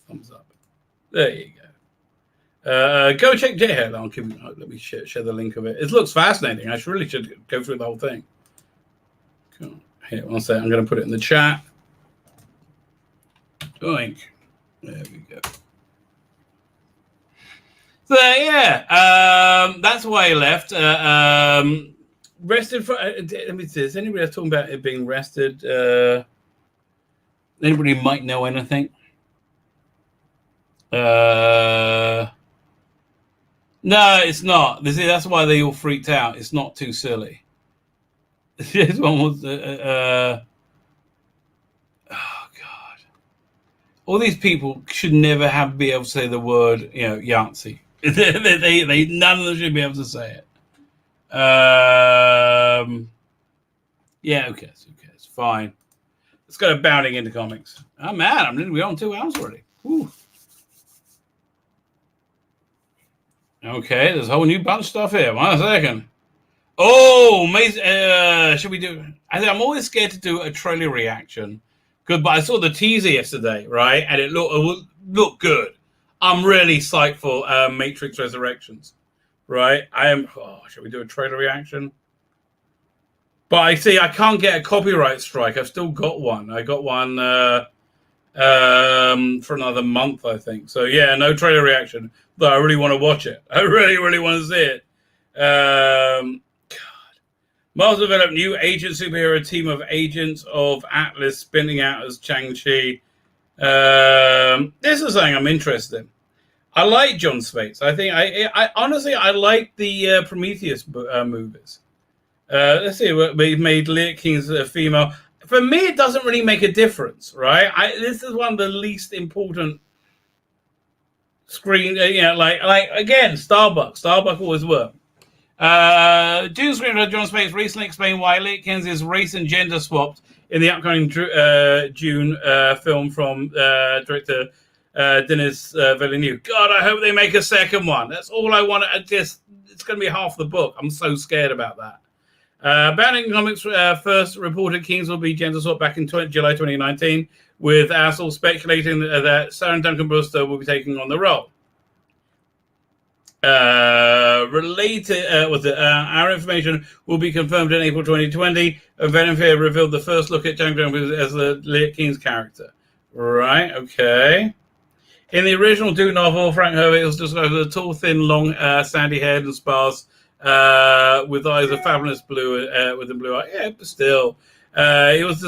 thumbs up. There you go. Go check J-Head. Let me share the link of it. It looks fascinating. I really should go through the whole thing. Cool. Here, one second. I'm going to put it in the chat. Doink. There we go. So yeah, that's why he left. Rested for. Let me see. Is anybody else talking about it being rested? Anybody might know anything? No, it's not. That's why they all freaked out. It's not too silly. This one was. Oh God! All these people should never be able to say the word, Yahtzee. they none of them should be able to say it. Yeah, okay, it's fine. Let's go bounding into comics. Oh man, I'm literally on 2 hours already. Whew. Okay, there's a whole new bunch of stuff here. 1 second. Oh, amazing. Should we do? I think I'm always scared to do a trailer reaction. Good, but I saw the teaser yesterday, right? And it looked good. I'm really psyched for Matrix Resurrections, right? Should we do a trailer reaction? But I see I can't get a copyright strike. I've still got one. I got one for another month, I think. So yeah, no trailer reaction. But I really want to watch it. I really, really want to see it. God. Marvel developed new agent superhero team of agents of Atlas spinning out as Shang-Chi. This is something I'm interested in. I like John Spates. I think I honestly like the Prometheus movies. Let's see. We've made Leah King's a female. For me, it doesn't really make a difference, right? This is one of the least important screen. Again, Starbuck always work. Dune screenwriter John Spates recently explained why Leah King's is race and gender swapped in the upcoming Dune film from director Denis Villeneuve. God, I hope they make a second one. That's all I want. It's going to be half the book. I'm so scared about that. Bounding Comics first reported Kings will be gender swapped back in July 2019, with Assel speculating that Sarah Duncan Brewster will be taking on the role. Our information will be confirmed in April 2020. Venom Fear revealed the first look at Duncan as the Leah King's character. Right, okay. In the original Dune novel, Frank Herbert was described as a tall, thin, long, sandy-haired and sparse, with eyes of fabulous blue, with a blue eye. Yeah, but still, he was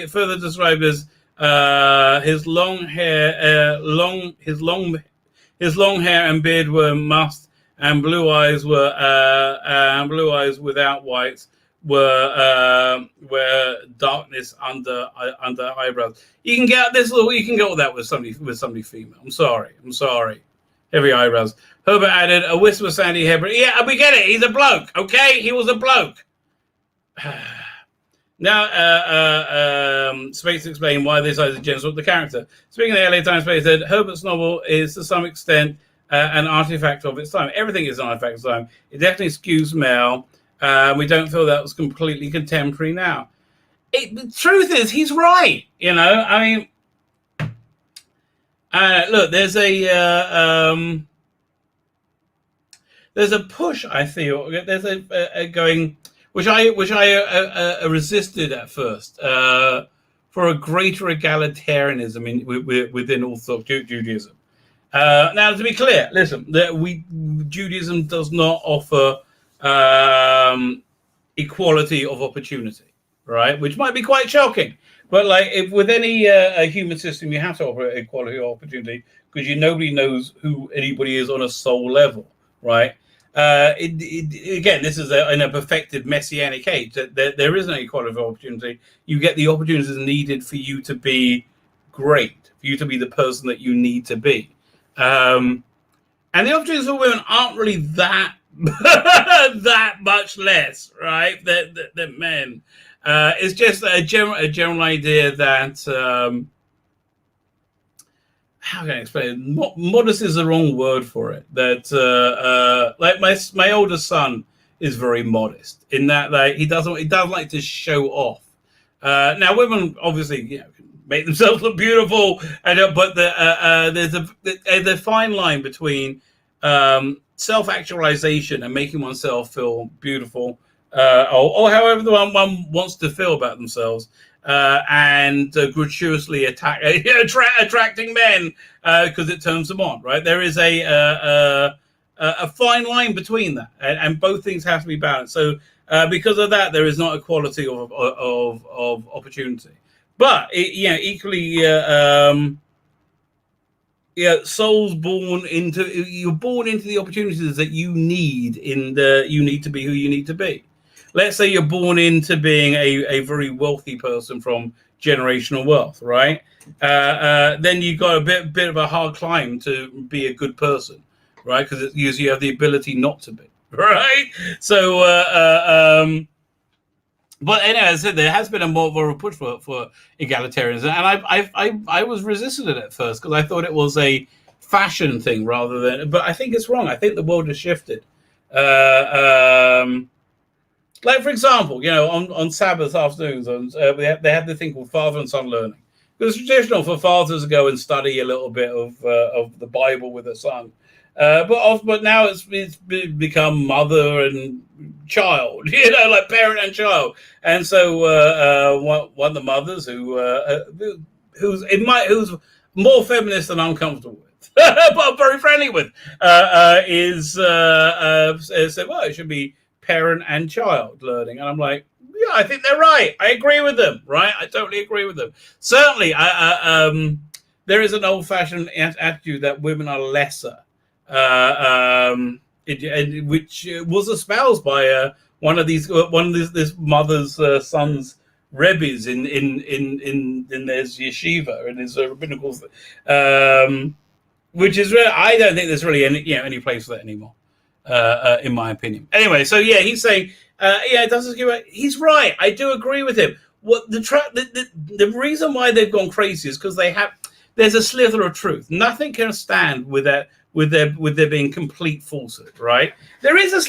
further described as his long hair and beard were mussed, and blue eyes without whites were darkness under eyebrows. You can get this little. You can get all that with somebody female. I'm sorry. Heavy eyebrows. Herbert added a whisper sandy hair. Yeah, we get it. He's a bloke. Okay, he was a bloke. Now, Spates explained why this is a gender swap the character. Speaking of the LA Times, Spates said Herbert's novel is to some extent an artifact of its time. Everything is an artifact of its time. It definitely skews male. We don't feel that was completely contemporary now. The truth is, he's right. I mean, look, there's a push. I feel there's a going, which I resisted at first, for a greater egalitarianism within Orthodox Judaism. Now, to be clear, listen, Judaism does not offer equality of opportunity. right? Which might be quite shocking. But like, if with any a human system, you have to offer equality of opportunity because nobody knows who anybody is on a soul level, right? Again, this is in a perfected messianic age. There is no equality of opportunity. You get the opportunities needed for you to be great, for you to be the person that you need to be. And the opportunities for women aren't really that that much less, right, than men. It's just a general idea that how can I explain it? Modest is the wrong word for it. That like my oldest son is very modest in that like he doesn't like to show off. Now women obviously can make themselves look beautiful, but there's a fine line between self-actualization and making oneself feel beautiful, or however one wants to feel about themselves, and gratuitously attracting men because it turns them on. Right, there is a fine line between that, and both things have to be balanced. So because of that, there is not equality of opportunity. But equally, souls you're born into the opportunities that you need you need to be who you need to be. Let's say you're born into being a very wealthy person from generational wealth, right? Then you've got a bit of a hard climb to be a good person, right? Because you have the ability not to be, right? So, but anyway, as I said, there has been a more of a push for egalitarianism, and I was resistant to it at first because I thought it was a fashion thing rather than. But I think it's wrong. I think the world has shifted. Like for example, on Sabbath afternoons, they have the thing called father and son learning. It's traditional for fathers to go and study a little bit of the Bible with their son. But now it's become mother and child, like parent and child. And so one of the mothers who's more feminist than I'm comfortable with, but I'm very friendly with, said, well, it should be parent and child learning. And I'm like, yeah, I think they're right. I agree with them, right? I totally agree with them. Certainly, there is an old-fashioned attitude that women are lesser. Which was espoused by one of this mother's son's rebbes in their yeshiva and his rabbinical, which is really, I don't think there's really any place for that anymore, in my opinion. Anyway, so he's saying it doesn't give a, he's right. I do agree with him. What the reason why they've gone crazy is because there's a slither of truth. Nothing can stand with that. With there being complete falsehood, right? There is a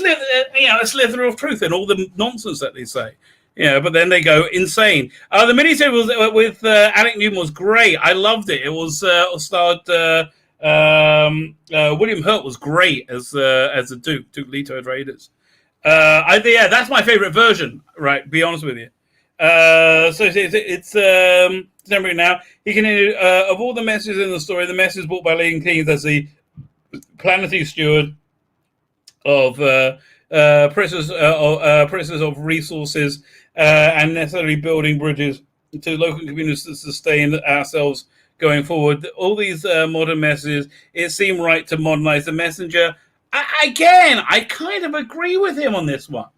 slither of truth in all the nonsense that they say, but then they go insane. The miniseries with Alec Newman was great. I loved it. It was starred William Hurt was great as the Duke Leto Atreides. That's my favorite version. Right, be honest with you. So it's December now. He can of all the messages in the story, the message brought by Leading Kings as the planetary steward of prisoners of resources and necessarily building bridges to local communities to sustain ourselves going forward. All these modern messages, it seemed right to modernize the messenger. I kind of agree with him on this one,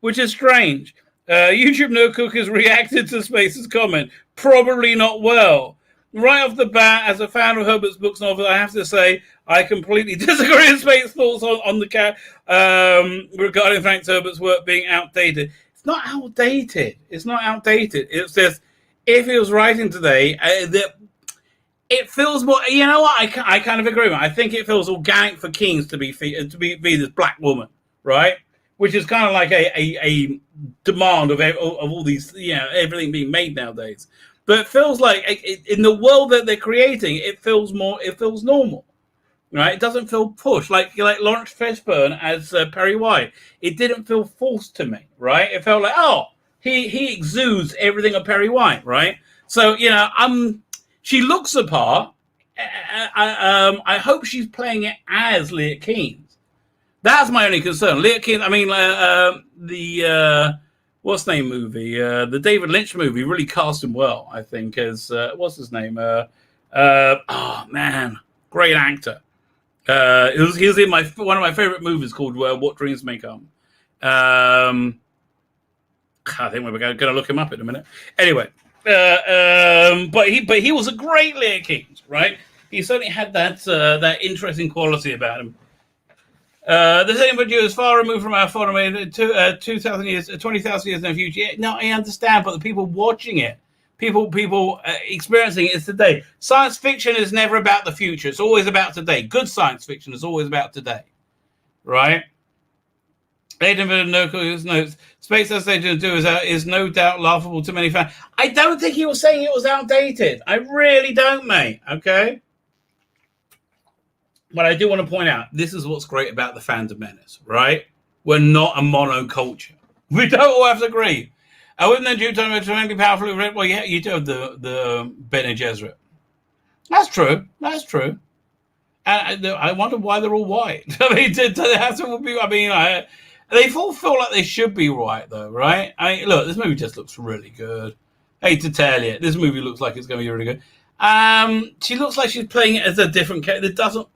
which is strange. YouTube No Cook has reacted to Space's comment. Probably not well. Right off the bat, as a fan of Herbert's books novel, I have to say I completely disagree with Space's thoughts on the cat regarding Frank Herbert's work being outdated. It's not outdated. It's just if he was writing today, it feels more. You know what? I kind of agree with him. I think it feels organic for Kings to be this black woman, right? Which is kind of like a demand of all these, everything being made nowadays. But it feels like in the world that they're creating, it feels normal, right? It doesn't feel pushed like Lawrence Fishburne as Perry White. It didn't feel forced to me, right? It felt like, he exudes everything of Perry White, right? So she looks the part. I hope she's playing it as Leah Keynes. That's my only concern. Leah Keynes. I mean, what's the name movie? The David Lynch movie really cast him well, I think, as what's his name? Oh man, great actor. He was in one of my favorite movies called What Dreams May Come. I think we're going to look him up in a minute. Anyway, but he was a great Lear King, right? He certainly had that interesting quality about him. The same video is far removed from our photo 2,000 years, 20,000 years in the future. Yeah, no, I understand, but the people watching it, people experiencing it is today. Science fiction is never about the future. It's always about today. Good science fiction is always about today, right? Aidan notes, Space as they do is no doubt laughable to many fans. I don't think he was saying it was outdated. I really don't, mate. Okay? But I do want to point out, this is what's great about the Phantom Menace, right? We're not a monoculture. We don't all have to agree. I wouldn't then do time to be powerful. Well, yeah, you do have the Bene Gesserit. That's true. That's true. And I wonder why they're all white. I mean, they have to be. I mean, they all feel like they should be white, though, right? I mean, look, this movie just looks really good. Hate to tell you, this movie looks like it's going to be really good. She looks like she's playing it as a different character. It doesn't.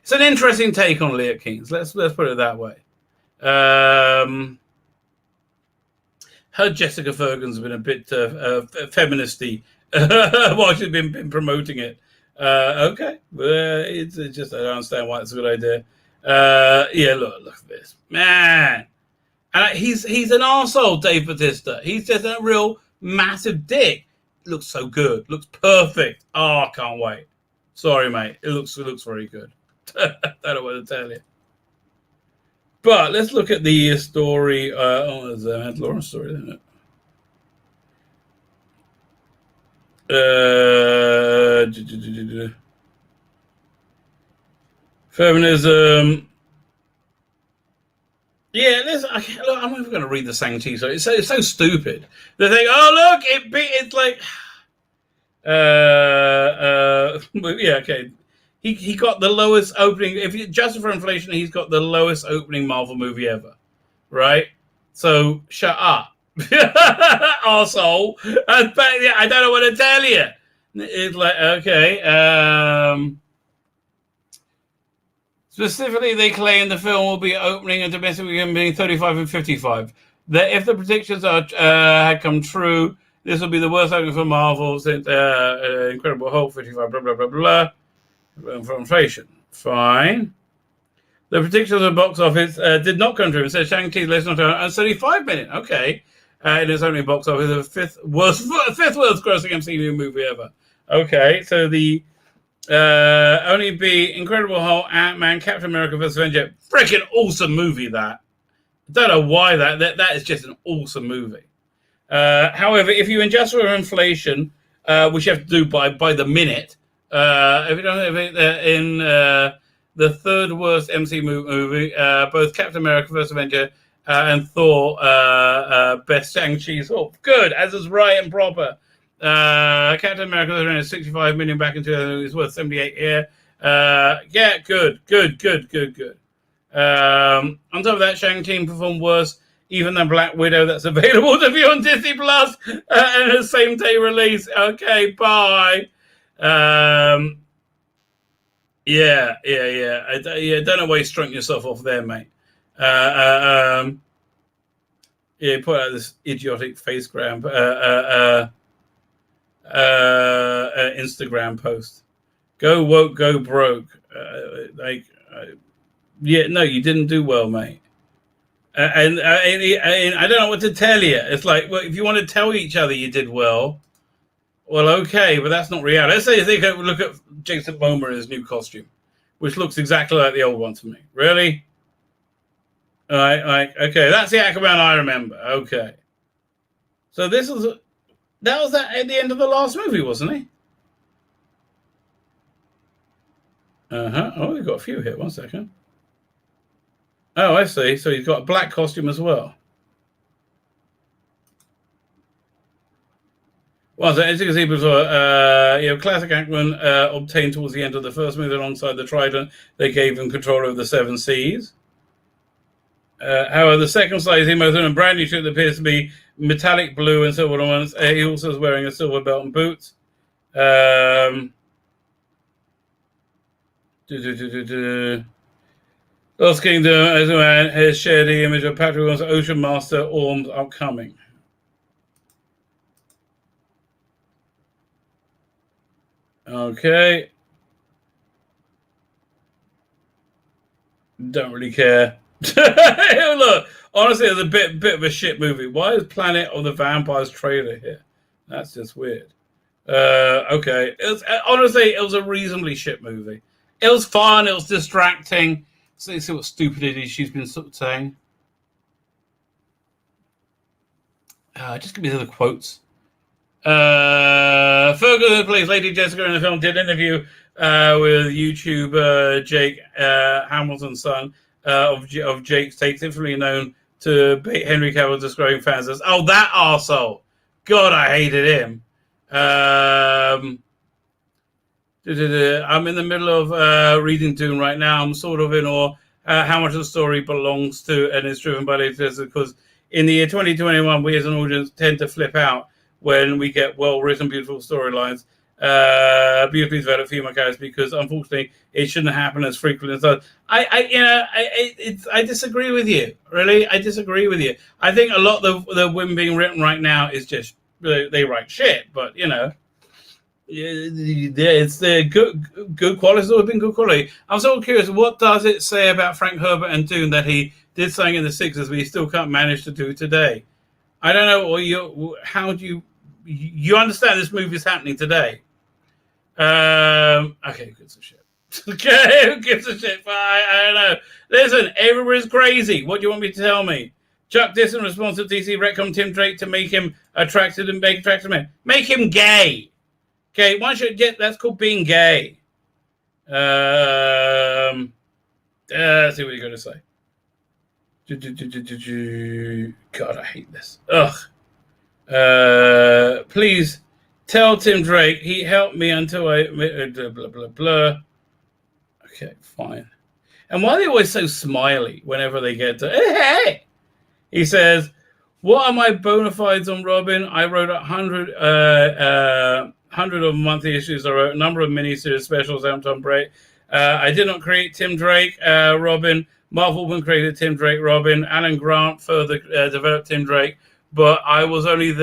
It's an interesting take on Lear Kings. Let's put it that way. Her Jessica Ferguson's been a bit feministy while she's been promoting it. Okay, it's just I don't understand why it's a good idea. Yeah, look at this, man. And he's an arsehole, Dave Bautista. He's just a real massive dick. Looks so good. Looks perfect. Oh, I can't wait. Sorry, mate. It looks very good. I don't want to tell you. But let's look at the story. There's a Mandalorian story, isn't it? Feminism. Yeah, look, I'm never going to read the Shang-Chi. So it's so stupid. They think, oh look, it's like, yeah, okay. He got the lowest opening. If you adjust for inflation, he's got the lowest opening Marvel movie ever, right? So shut up, arsehole. I don't know what to tell you. It's like, okay. Specifically, they claim the film will be opening and domestic weekend between 35 and 55. That if the predictions had come true, this will be the worst opening for Marvel since Incredible Hulk 55. Blah blah blah blah. For inflation, fine. The predictions of the box office did not come true. It said Shang-Chi less than 35 million. Okay, in its opening box office, the fifth worst grossing MCU movie ever. Okay, so the only be Incredible Hulk, Ant-Man, Captain America vs. Avenger. Freaking awesome movie that. I don't know why that is just an awesome movie. However, if you adjust for inflation, which you have to do by the minute. If you don't have it in the third worst MC movie, both Captain America vs. Avenger and Thor best Shang-Chi's. Oh, good, as is right and proper. Captain America vs. Avenger 65 million back in 2000. It's worth 78 here. Yeah, good. On top of that, Shang-Chi performed worse even than Black Widow. That's available to view on Disney Plus and a same day release. Okay, bye. Yeah. I don't know why you strung yourself off there, mate. Yeah, put out this idiotic facegram Instagram post. Go woke, go broke. Yeah, no, you didn't do well, mate. And I don't know what to tell you. It's like, well, if you want to tell each other you did well. Well, okay, but that's not reality. Let's say they look at Jason Momoa in his new costume, which looks exactly like the old one to me. Really? Okay, that's the Aquaman I remember. Okay. So that was at the end of the last movie, wasn't he? Oh, we've got a few here. 1 second. Oh, I see. So he's got a black costume as well. Well, so as you can see before, classic Aquaman obtained towards the end of the first movie alongside the Trident. They gave him control over the 7 seas. However, the second slice is both a brand new suit that appears to be metallic blue and silver ornaments. He also is wearing a silver belt and boots. Lost Kingdom as a man has shared the image of Patrick's Ocean Master Orm's upcoming. Okay. Don't really care. Look, honestly, it's a bit of a shit movie. Why is Planet of the Vampires trailer here? That's just weird. Okay. Honestly, it was a reasonably shit movie. It was fun. It was distracting. So you see what stupidity she's been sort of saying. Just give me the other quotes. Ferguson, who plays Lady Jessica in the film, did an interview with YouTuber Jake Hamilton's son of Jake's Takes, infamously known to bait Henry Cavill, describing fans as, "Oh, that arsehole. God, I hated him." I'm in the middle of reading Dune right now. I'm sort of in awe how much of the story belongs to and is driven by Lady, because in the year 2021, we as an audience tend to flip out when we get well-written, beautiful storylines, beautifully developed female characters, because unfortunately it shouldn't happen as frequently as that. I disagree with you. Really, I disagree with you. I think a lot of the women being written right now is just they write shit, but it's the good quality. It's always been good quality. I'm so curious, what does it say about Frank Herbert and Dune that he did something in the 60s but he still can't manage to do today? I don't know. How do you understand this movie is happening today? Okay, who gives a shit? Okay, who gives a shit? I don't know. Listen, everybody's crazy. What do you want me to tell me? Chuck Diss in response to DC retcon Tim Drake to make him attracted and make attractive men. Make him gay. Okay, why should that's called being gay. Let's see what you're going to say. God, I hate this. Ugh. Please tell Tim Drake he helped me until I blah blah blah blah. Okay, fine. And why are they always so smiley whenever they get to hey? He says, "What are my bona fides on Robin? I wrote 100 of monthly issues. I wrote a number of miniseries specials out on break. I did not create Tim Drake Robin. Marv Wolfman created Tim Drake Robin. Alan Grant further developed Tim Drake, but I was only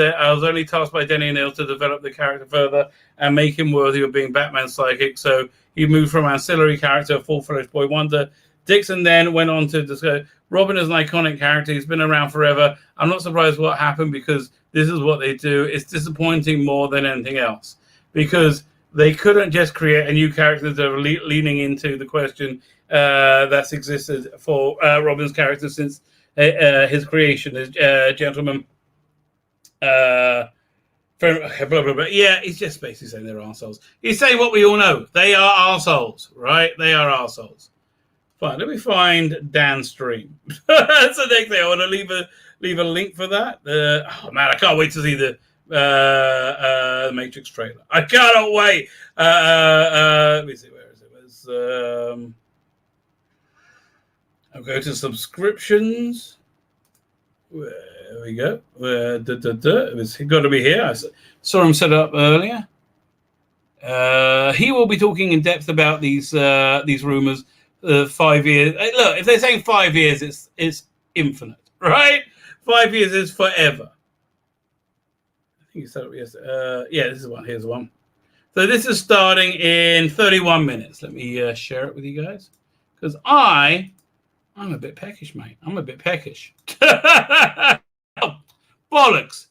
tasked by Denny O'Neil to develop the character further and make him worthy of being Batman's sidekick. So he moved from ancillary character to full-fledged boy wonder." Dixon then went on to discuss, "Robin is an iconic character. He's been around forever. I'm not surprised what happened because this is what they do. It's disappointing more than anything else because they couldn't just create a new character that are leaning into the question that's existed for Robin's character since his creation as gentleman." Blah, blah, blah. Yeah, he's just basically saying they're arseholes. He's saying what we all know. They are arseholes, right? They are arseholes. Fine, let me find Dan's stream. That's the next thing. I want to leave a link for that. Oh man, I can't wait to see the Matrix trailer. I cannot wait. Let me see, where is it? I'll go to subscriptions. There we go. It's got to be here. I saw him set up earlier. He will be talking in depth about these rumors. 5 years. Look, if they're saying 5 years, it's infinite, right? 5 years is forever. I think you set up yesterday. Yeah, this is one. Here's one. So this is starting in 31 minutes. Let me share it with you guys because I'm a bit peckish, mate. I'm a bit peckish. Oh, bollocks!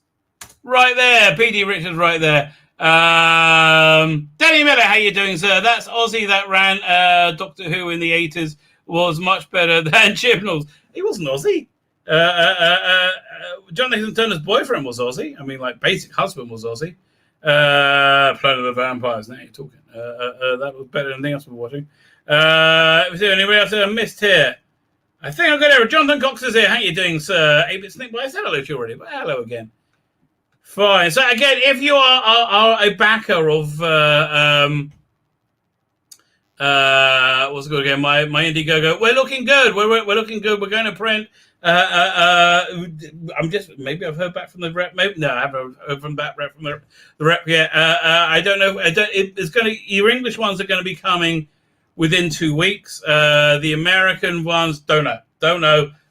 Right there, PD Richards, right there. Danny Miller, how you doing, sir? That's Ozzy that ran Doctor Who in the 80s was much better than Chibnall's. He wasn't Ozzy. John Nathan Turner's boyfriend was Ozzy. I mean, like, basic husband was Ozzy. Planet of the Vampires. Now you're talking. That was better than anything else we're watching. Is there anybody else I missed here? I think I've got there. Jonathan Cox is here. How you doing, sir? Well, I said hello to you already, but hello again. Fine. So again, if you are a backer of what's it called again? My Indiegogo, we're looking good. We're looking good. We're going to print I'm just maybe I've heard back from the rep. Maybe no, I haven't heard from the rep yet. I don't know. It's going to your English ones are going to be coming within 2 weeks. The American ones don't know.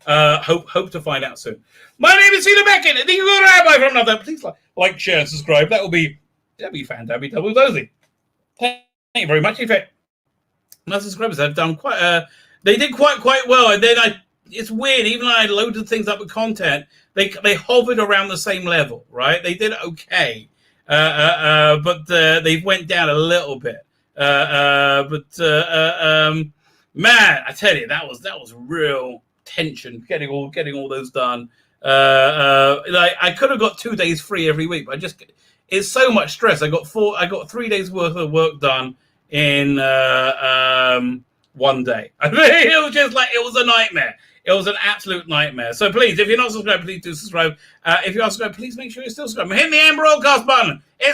Hope to find out soon. My name is Tzvi Lebetkin, and you go Rabbi from another. Please like, share, and subscribe. That'd be fan. That'd be double dozy. Thank you very much. In fact, my subscribers have done they did quite well, and then it's weird. Even though I loaded things up with content, they hovered around the same level, right? They did okay, but they went down a little bit. Man, I tell you, that was real tension getting all those done. I could have got 2 days free every week, but it's so much stress. I got 3 days worth of work done in 1 day. I mean, it was a nightmare. It was an absolute nightmare. So please, if you're not subscribed, please do subscribe. If you are subscribed, please make sure you're still subscribed. Hit the Amber Broadcast button.